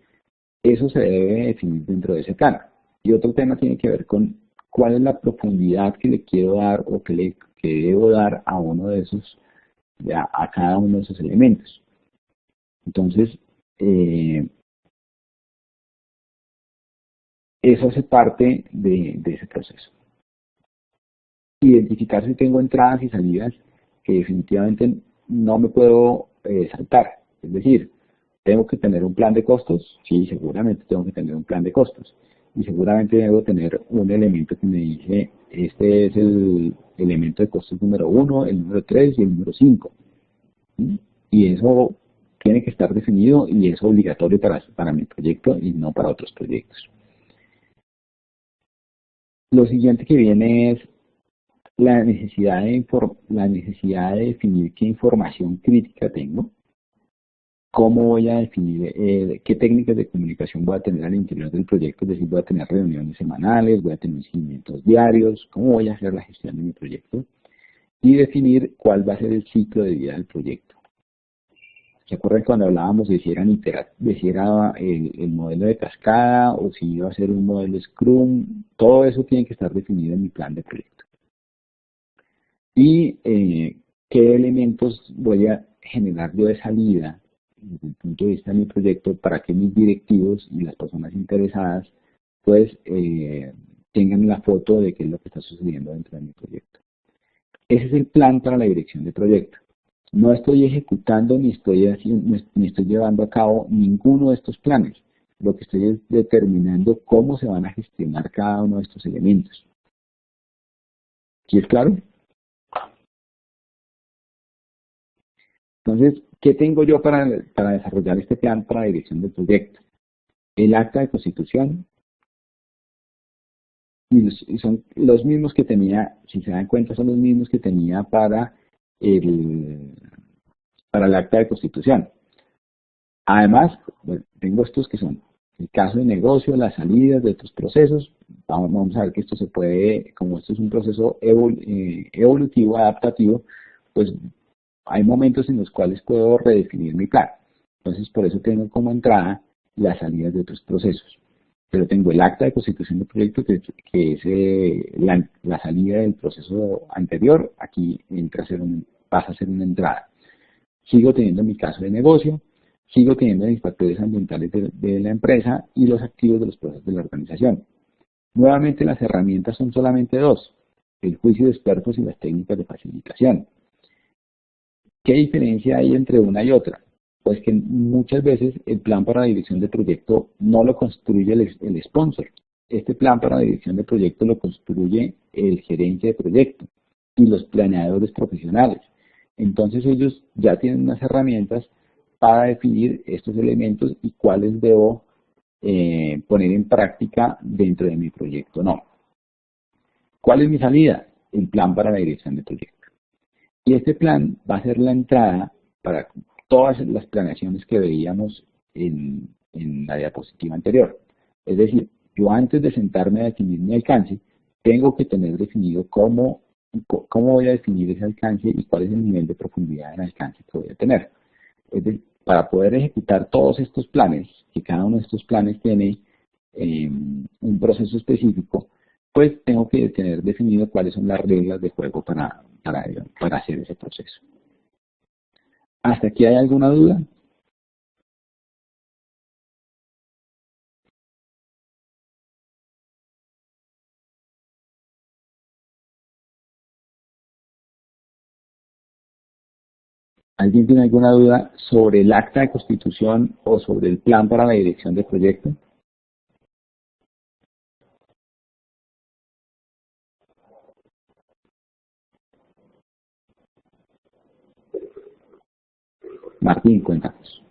eso se debe definir dentro de ese plan. Y otro tema tiene que ver con cuál es la profundidad que le quiero dar o que debo dar a uno de esos, a cada uno de esos elementos. Entonces, eso hace parte de ese proceso. Identificar si tengo entradas y salidas que definitivamente no me puedo saltar. Es decir, ¿tengo que tener un plan de costos? Sí, seguramente tengo que tener un plan de costos. Y seguramente debo tener un elemento que me dice, este es el elemento de costos número 1, el número 3 y el número 5. ¿Sí? Y eso tiene que estar definido y es obligatorio para mi proyecto y no para otros proyectos. Lo siguiente que viene es la necesidad de definir qué información crítica tengo, cómo voy a definir qué técnicas de comunicación voy a tener al interior del proyecto, es decir, voy a tener reuniones semanales, voy a tener seguimientos diarios, cómo voy a hacer la gestión de mi proyecto y definir cuál va a ser el ciclo de vida del proyecto. ¿Se acuerdan cuando hablábamos de si era el modelo de cascada o si iba a ser un modelo Scrum? Todo eso tiene que estar definido en mi plan de proyecto. Y qué elementos voy a generar yo de salida desde el punto de vista de mi proyecto para que mis directivos y las personas interesadas pues tengan la foto de qué es lo que está sucediendo dentro de mi proyecto. Ese es el plan para la dirección de proyecto. No estoy ejecutando ni estoy llevando a cabo ninguno de estos planes. Lo que estoy es determinando cómo se van a gestionar cada uno de estos elementos. ¿Sí es claro? Entonces, ¿qué tengo yo para desarrollar este plan para la dirección del proyecto? El acta de constitución, y son los mismos que tenía, si se dan cuenta, son los mismos que tenía para el acta de constitución. Además, bueno, tengo estos que son el caso de negocio, las salidas de otros procesos. Vamos a ver que esto se puede, como esto es un proceso evolutivo, adaptativo, pues hay momentos en los cuales puedo redefinir mi plan. Entonces, por eso tengo como entrada las salidas de otros procesos. Pero tengo el acta de constitución del proyecto, que es la salida del proceso anterior. Aquí pasa a ser una entrada. Sigo teniendo mi caso de negocio, sigo teniendo mis factores ambientales de la empresa y los activos de los procesos de la organización. Nuevamente, las herramientas son solamente dos: el juicio de expertos y las técnicas de facilitación. ¿Qué diferencia hay entre una y otra? Pues que muchas veces el plan para la dirección de proyecto no lo construye el sponsor. Este plan para la dirección de proyecto lo construye el gerente de proyecto y los planeadores profesionales. Entonces ellos ya tienen unas herramientas para definir estos elementos y cuáles debo poner en práctica dentro de mi proyecto. No. ¿Cuál es mi salida? El plan para la dirección de proyecto. Y este plan va a ser la entrada para todas las planeaciones que veíamos en la diapositiva anterior. Es decir, yo antes de sentarme a definir mi alcance, tengo que tener definido cómo voy a definir ese alcance y cuál es el nivel de profundidad en alcance que voy a tener. Es decir, para poder ejecutar todos estos planes, que cada uno de estos planes tiene un proceso específico, pues tengo que tener definido cuáles son las reglas de juego para hacer ese proceso. ¿Hasta aquí hay alguna duda? ¿Alguien tiene alguna duda sobre el acta de constitución o sobre el plan para la dirección de proyecto? Martín, cuéntanos.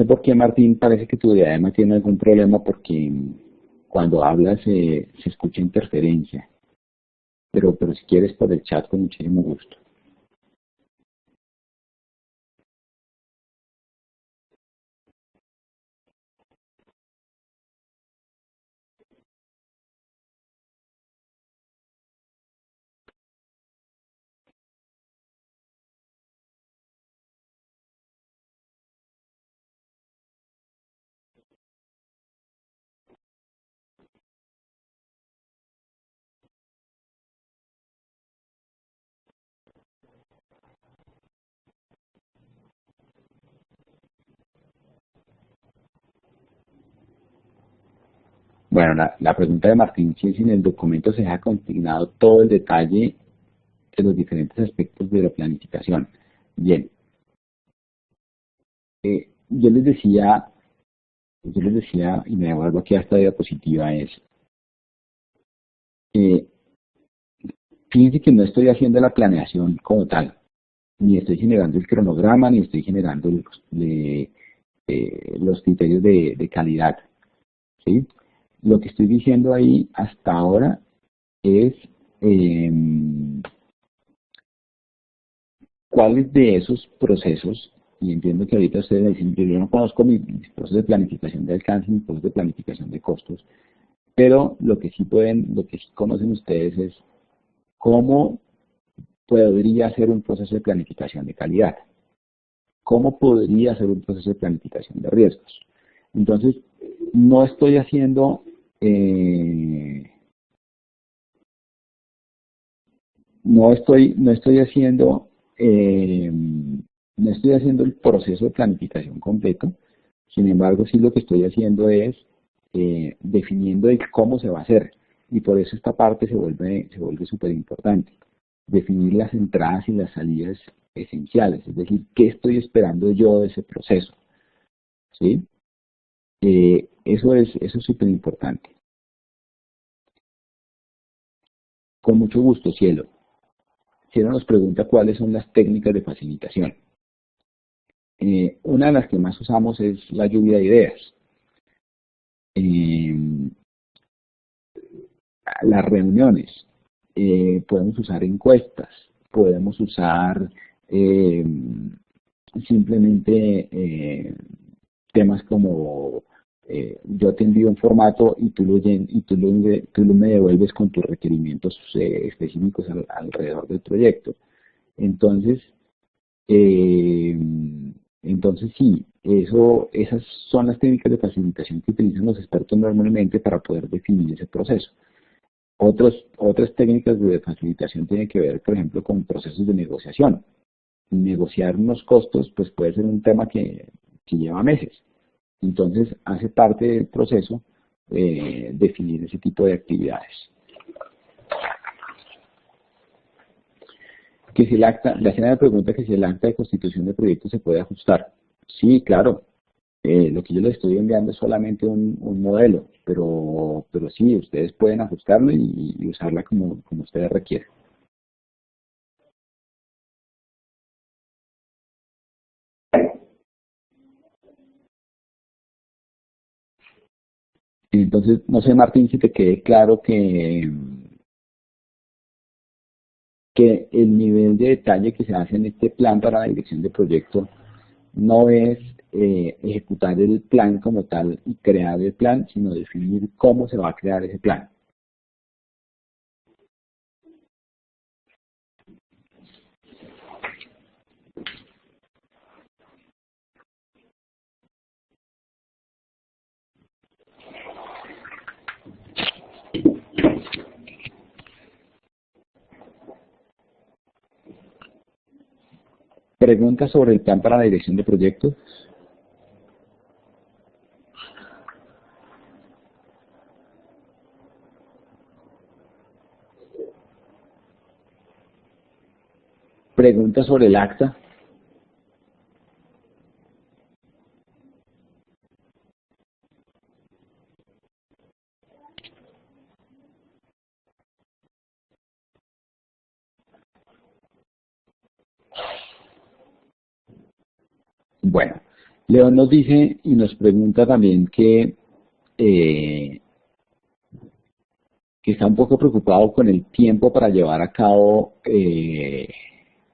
sé por qué, Martín, parece que tu diadema tiene algún problema porque cuando hablas se escucha interferencia. Pero si quieres por el chat, con muchísimo gusto. Bueno, la pregunta de Martín, si en el documento se deja consignado todo el detalle de los diferentes aspectos de la planificación. Bien, yo les decía, y me devuelvo aquí a esta diapositiva, es, eh, fíjense que no estoy haciendo la planeación como tal, ni estoy generando el cronograma, ni estoy generando los criterios de calidad, ¿sí? Lo que estoy diciendo ahí hasta ahora es cuáles de esos procesos, y entiendo que ahorita ustedes me dicen, yo no conozco mis procesos de planificación de alcance, mis procesos de planificación de costos, pero lo que sí conocen ustedes es cómo podría ser un proceso de planificación de calidad, cómo podría ser un proceso de planificación de riesgos. Entonces, no estoy haciendo no estoy haciendo el proceso de planificación completo. Sin embargo, sí lo que estoy haciendo es definiendo el cómo se va a hacer, y por eso esta parte se vuelve súper importante. Definir las entradas y las salidas esenciales, es decir, qué estoy esperando yo de ese proceso, ¿sí? Eso es súper importante. Con mucho gusto, Cielo. Cielo nos pregunta cuáles son las técnicas de facilitación. Una de las que más usamos es la lluvia de ideas. Las reuniones. Podemos usar encuestas, podemos usar simplemente temas como yo te envío un formato y tú me devuelves con tus requerimientos específicos alrededor del proyecto. Entonces, eh, sí, esas son las técnicas de facilitación que utilizan los expertos normalmente para poder definir ese proceso. Otras técnicas de facilitación tienen que ver, por ejemplo, con procesos de negociación. Negociar unos costos pues puede ser un tema que lleva meses. Entonces, hace parte del proceso definir ese tipo de actividades. Que si la señora pregunta que si el acta de constitución de proyecto se puede ajustar. Sí, claro. Lo que yo les estoy enviando es solamente un modelo, pero sí, ustedes pueden ajustarlo y usarla como ustedes requieran. Entonces, no sé, Martín, si te quede claro que el nivel de detalle que se hace en este plan para la dirección de proyecto no es ejecutar el plan como tal y crear el plan, sino definir cómo se va a crear ese plan. ¿Preguntas sobre el plan para la dirección de proyectos? ¿Preguntas sobre el acta? Bueno, León nos dice y nos pregunta también que está un poco preocupado con el tiempo para llevar a cabo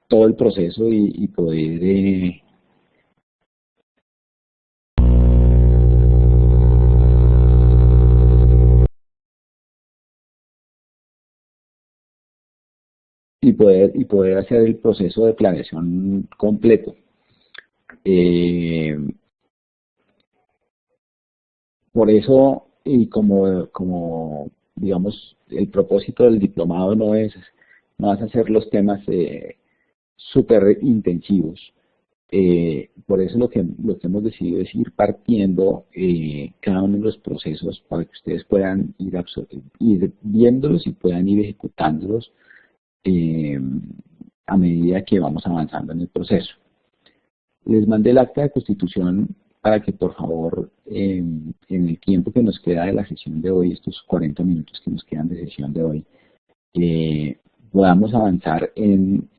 todo el proceso y poder y poder hacer el proceso de planeación completo. Por eso, y como digamos, el propósito del diplomado no es hacer los temas súper intensivos. Por eso lo que hemos decidido es ir partiendo cada uno de los procesos para que ustedes puedan ir viéndolos y puedan ir ejecutándolos a medida que vamos avanzando en el proceso. Les mandé el acta de constitución para que por favor en el tiempo que nos queda de la sesión de hoy, estos 40 minutos que nos quedan de sesión de hoy, podamos avanzar en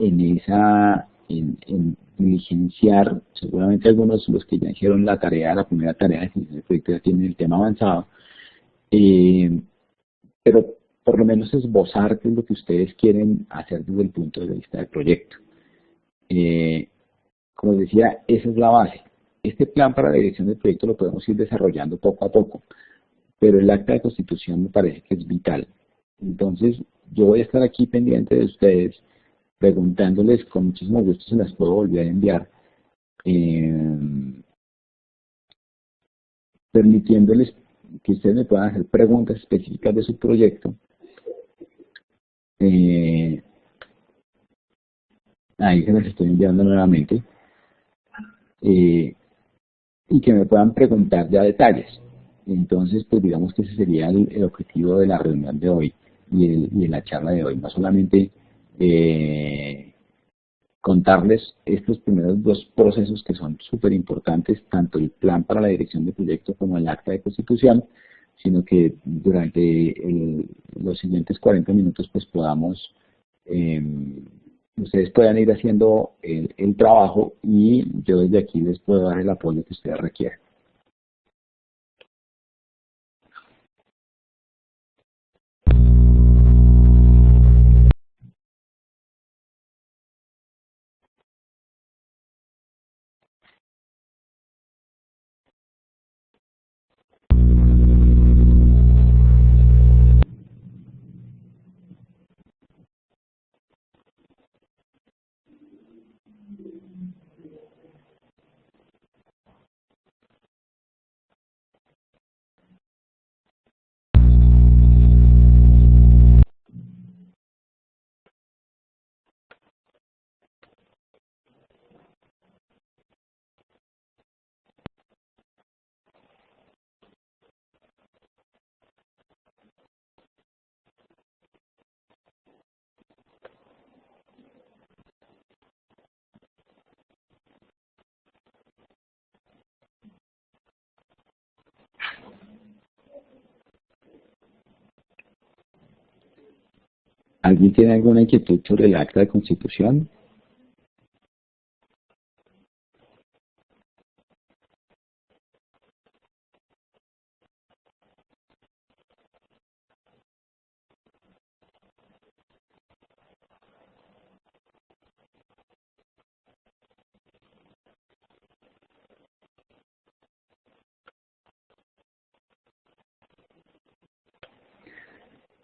diligenciar. Seguramente algunos de los que ya hicieron la primera tarea de ejecución del proyecto ya tienen el tema avanzado, pero por lo menos esbozar qué es lo que ustedes quieren hacer desde el punto de vista del proyecto. Como les decía, esa es la base. Este plan para la dirección del proyecto lo podemos ir desarrollando poco a poco, pero el acta de constitución me parece que es vital. Entonces, yo voy a estar aquí pendiente de ustedes, preguntándoles, con muchísimo gusto se las puedo volver a enviar, permitiéndoles que ustedes me puedan hacer preguntas específicas de su proyecto. Ahí se las estoy enviando nuevamente. Y que me puedan preguntar ya detalles. Entonces, pues digamos que ese sería el objetivo de la reunión de hoy y de la charla de hoy. No solamente contarles estos primeros dos procesos que son súper importantes, tanto el plan para la dirección de proyecto como el acta de constitución, sino que durante los siguientes 40 minutos pues podamos, ustedes puedan ir haciendo el trabajo y yo desde aquí les puedo dar el apoyo que ustedes requieren. ¿Alguien tiene alguna inquietud sobre el acta de constitución?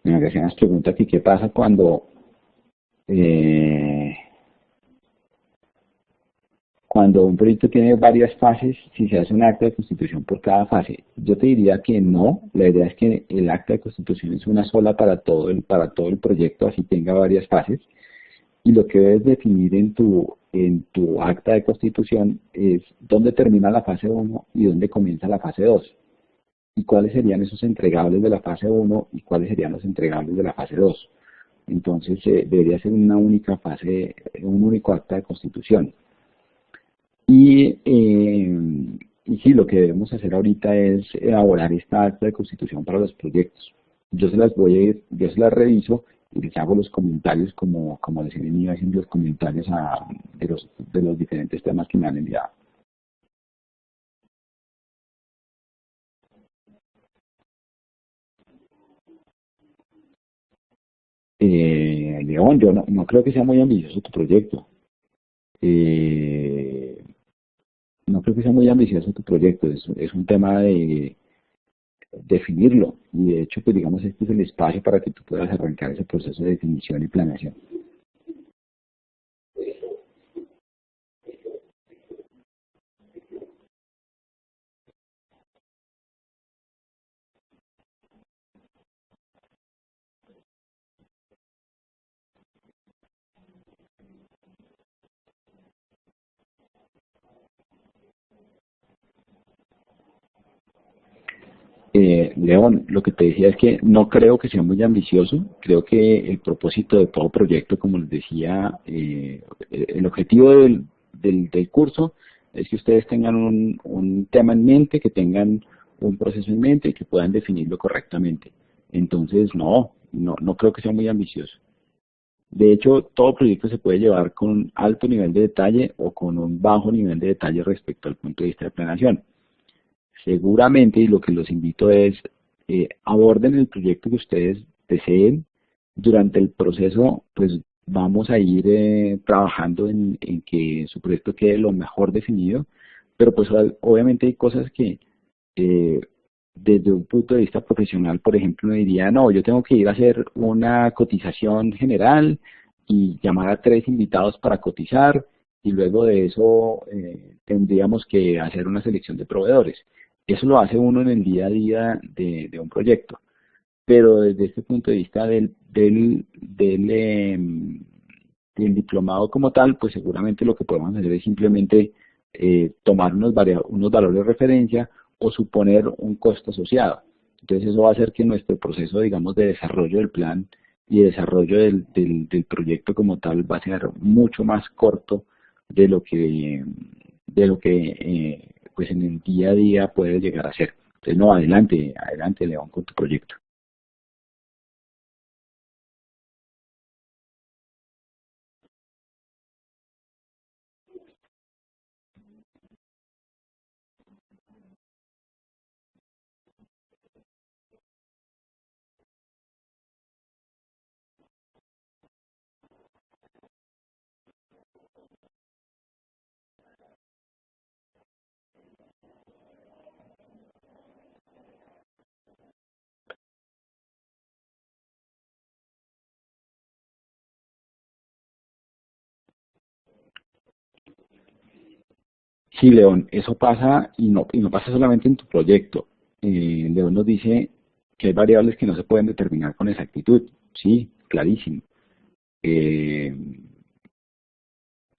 Me hacían las preguntas aquí, ¿qué pasa cuando un proyecto tiene varias fases, si se hace un acta de constitución por cada fase? Yo te diría que no, la idea es que el acta de constitución es una sola para todo el proyecto, así tenga varias fases, y lo que debes definir en tu acta de constitución es dónde termina la fase 1 y dónde comienza la fase 2. Y cuáles serían esos entregables de la fase 1 y cuáles serían los entregables de la fase 2. Entonces debería ser una única fase, un único acta de constitución. Y sí, lo que debemos hacer ahorita es elaborar esta acta de constitución para los proyectos. Yo se las reviso y les hago los comentarios como les he venido haciendo los comentarios de los diferentes temas que me han enviado. León, yo no creo que sea muy ambicioso tu proyecto. Eh, no creo que sea muy ambicioso tu proyecto, es un tema de definirlo. Y de hecho, pues digamos, este es el espacio para que tú puedas arrancar ese proceso de definición y planeación. León, lo que te decía es que no creo que sea muy ambicioso. Creo que el propósito de todo proyecto, como les decía, el objetivo del curso es que ustedes tengan un tema en mente, que tengan un proceso en mente y que puedan definirlo correctamente. Entonces, no creo que sea muy ambicioso. De hecho, todo proyecto se puede llevar con un alto nivel de detalle o con un bajo nivel de detalle respecto al punto de vista de planeación. Seguramente, y lo que los invito es, aborden el proyecto que ustedes deseen. Durante el proceso, pues vamos a ir trabajando en que su proyecto quede lo mejor definido, pero pues obviamente hay cosas que eh, desde un punto de vista profesional, por ejemplo, me diría, no, yo tengo que ir a hacer una cotización general y llamar a 3 invitados para cotizar y luego de eso tendríamos que hacer una selección de proveedores. Eso lo hace uno en el día a día de un proyecto, pero desde este punto de vista del diplomado como tal, pues seguramente lo que podemos hacer es simplemente tomar unos valores de referencia o suponer un costo asociado. Entonces eso va a hacer que nuestro proceso, digamos, de desarrollo del plan y de desarrollo del proyecto como tal va a ser mucho más corto de lo que pues en el día a día puede llegar a ser. Entonces, no, adelante, León, con tu proyecto. Sí, León, eso pasa y no pasa solamente en tu proyecto. León nos dice que hay variables que no se pueden determinar con exactitud. Sí, clarísimo. Eh,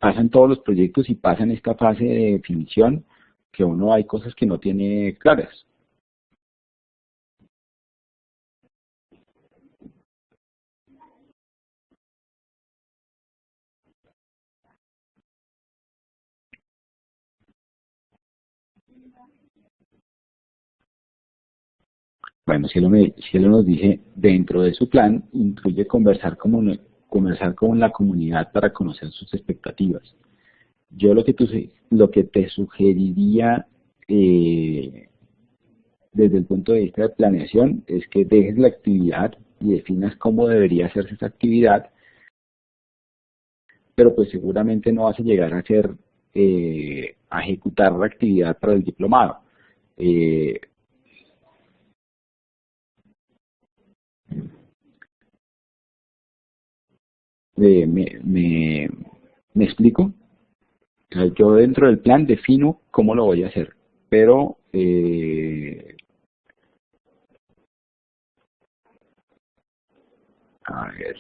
Pasa en todos los proyectos y pasa en esta fase de definición que uno hay cosas que no tiene claras. Bueno, Cielo nos dice, dentro de su plan, incluye conversar con la comunidad para conocer sus expectativas. Yo lo que te sugeriría desde el punto de vista de planeación es que dejes la actividad y definas cómo debería hacerse esa actividad, pero pues seguramente no vas a llegar a hacer, a ejecutar la actividad para el diplomado. Eh, eh, me, me, ¿Me explico? O sea, yo dentro del plan defino cómo lo voy a hacer, pero a ver,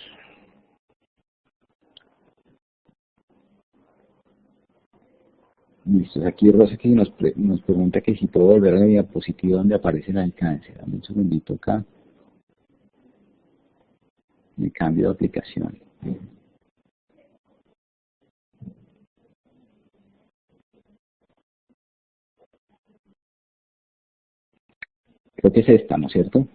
listo. Aquí Rosa que nos pregunta que si puedo volver a la diapositiva donde aparece el alcance. Dame un segundito acá, me cambio de aplicación. Creo que es esta, ¿no es cierto?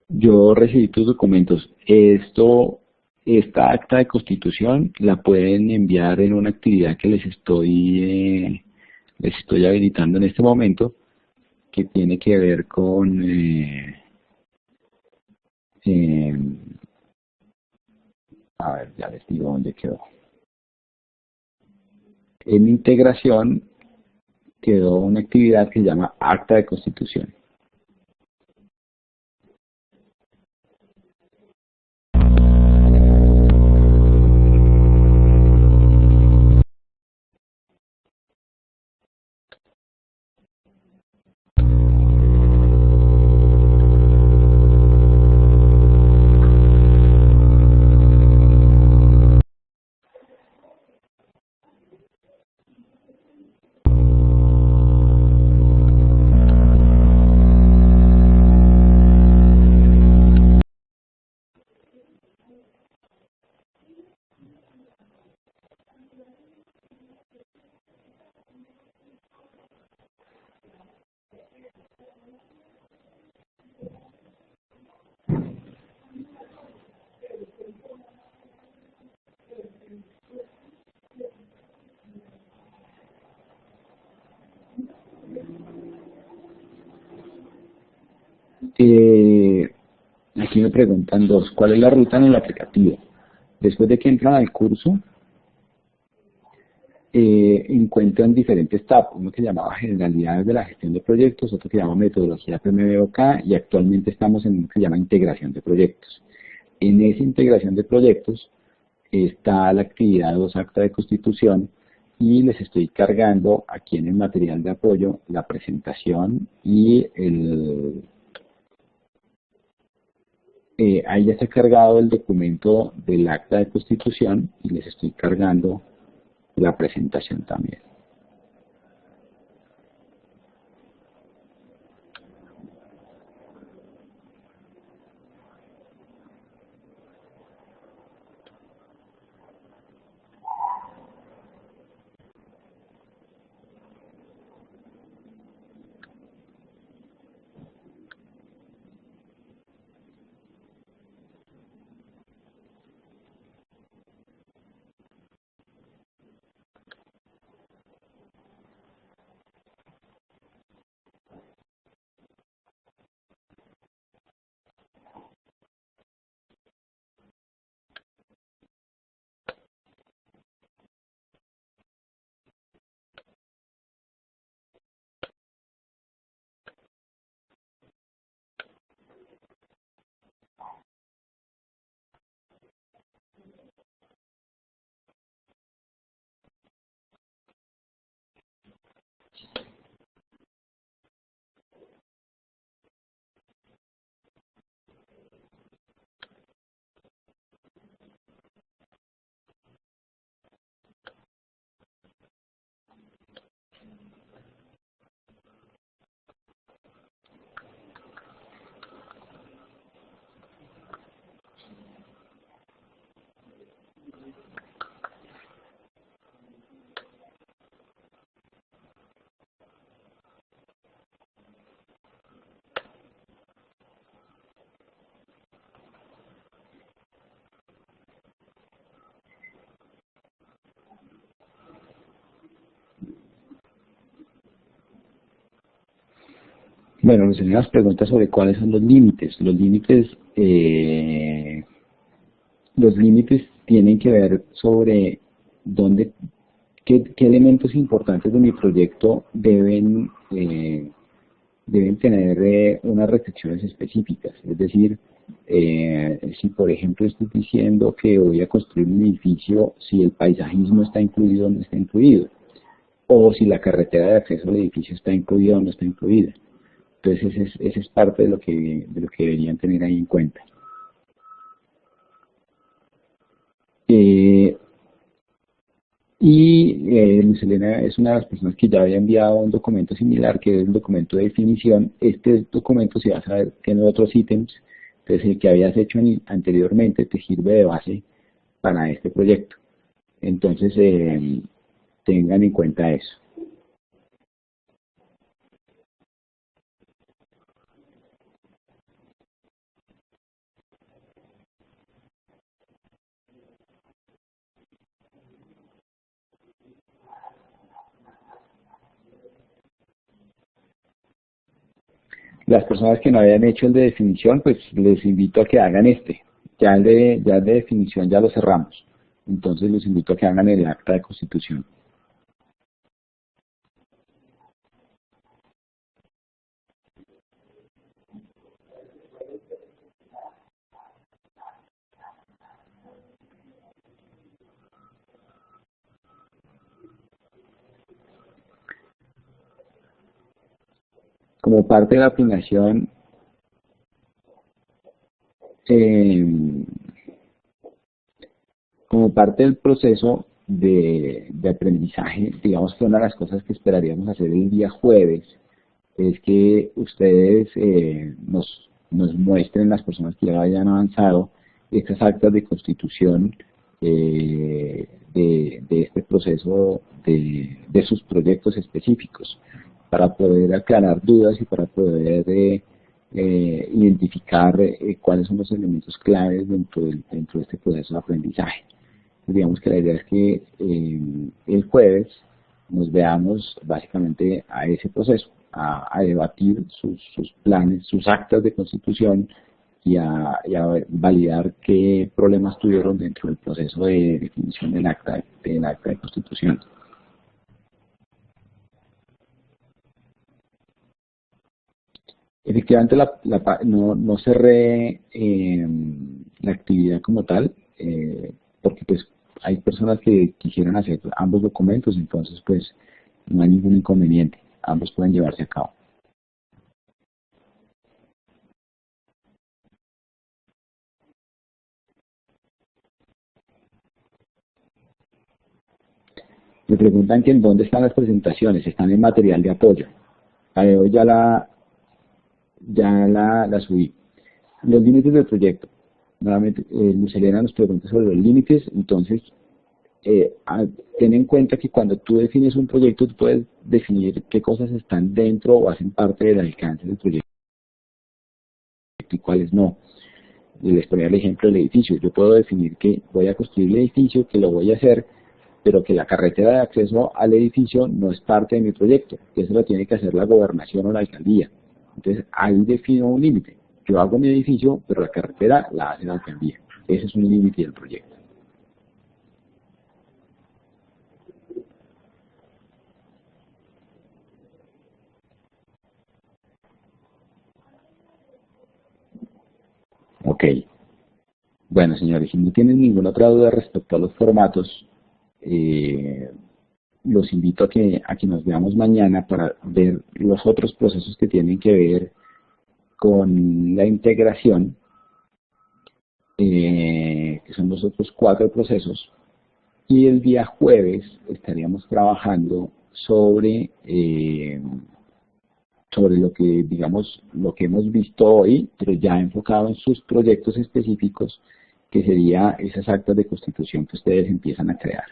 Yo recibí tus documentos. Esta acta de constitución la pueden enviar en una actividad que les estoy habilitando en este momento, que tiene que ver con eh, a ver, ya les digo dónde quedó. En integración quedó una actividad que se llama acta de constitución. Aquí me preguntan dos, ¿cuál es la ruta en el aplicativo? Después de que entran al curso, encuentran diferentes tabs, uno que llamaba Generalidades de la Gestión de Proyectos, otro que llama Metodología PMBOK, y actualmente estamos en uno que se llama Integración de Proyectos. En esa integración de proyectos está la actividad 2 acta de constitución, y les estoy cargando aquí en el material de apoyo la presentación y ahí ya está cargado el documento del acta de constitución y les estoy cargando la presentación también. Bueno, nos hacen las preguntas sobre cuáles son los límites. Los límites tienen que ver sobre qué elementos importantes de mi proyecto deben tener unas restricciones específicas. Es decir, si por ejemplo estoy diciendo que voy a construir un edificio, si el paisajismo está incluido o no está incluido, o si la carretera de acceso al edificio está incluida o no está incluida. Entonces ese es parte de lo que deberían tener ahí en cuenta. Luz Elena es una de las personas que ya había enviado un documento similar, que es el documento de definición. Este documento, si vas a ver, tiene otros ítems, entonces el que habías hecho anteriormente te sirve de base para este proyecto. Entonces, tengan en cuenta eso. Las personas que no habían hecho el de definición, pues les invito a que hagan este. Ya el de definición ya lo cerramos. Entonces les invito a que hagan el acta de constitución. Como parte de la planeación, como parte del proceso de aprendizaje, digamos que una de las cosas que esperaríamos hacer el día jueves es que ustedes nos muestren, las personas que ya hayan avanzado, estas actas de constitución de este proceso de sus proyectos específicos, para poder aclarar dudas y para poder identificar cuáles son los elementos claves dentro de este proceso de aprendizaje. Digamos que la idea es que el jueves nos veamos básicamente a ese proceso, a debatir sus planes, sus actas de constitución y a validar qué problemas tuvieron dentro del proceso de definición del acta de constitución. Efectivamente, no cerré la actividad como tal, porque pues hay personas que quisieran hacer ambos documentos, entonces pues no hay ningún inconveniente, ambos pueden llevarse a cabo. Me preguntan que en dónde están las presentaciones, están en material de apoyo. La de hoy ya la subí. Los límites del proyecto. Nuevamente, Luz Helena nos pregunta sobre los límites, entonces ten en cuenta que cuando tú defines un proyecto, tú puedes definir qué cosas están dentro o hacen parte del alcance del proyecto y cuáles no. Les ponía el ejemplo del edificio. Yo puedo definir que voy a construir el edificio, que lo voy a hacer, pero que la carretera de acceso al edificio no es parte de mi proyecto, que eso lo tiene que hacer la gobernación o la alcaldía. Entonces, ahí defino un límite. Yo hago mi edificio, pero la carretera la hace la alcaldía. Ese es un límite del proyecto. Ok. Bueno, señores, si no tienen ninguna otra duda respecto a los formatos, los invito a que nos veamos mañana para ver los otros procesos que tienen que ver con la integración, que son los otros 4 procesos, y el día jueves estaríamos trabajando sobre lo que, digamos, lo que hemos visto hoy, pero ya enfocado en sus proyectos específicos, que sería esas actas de constitución que ustedes empiezan a crear.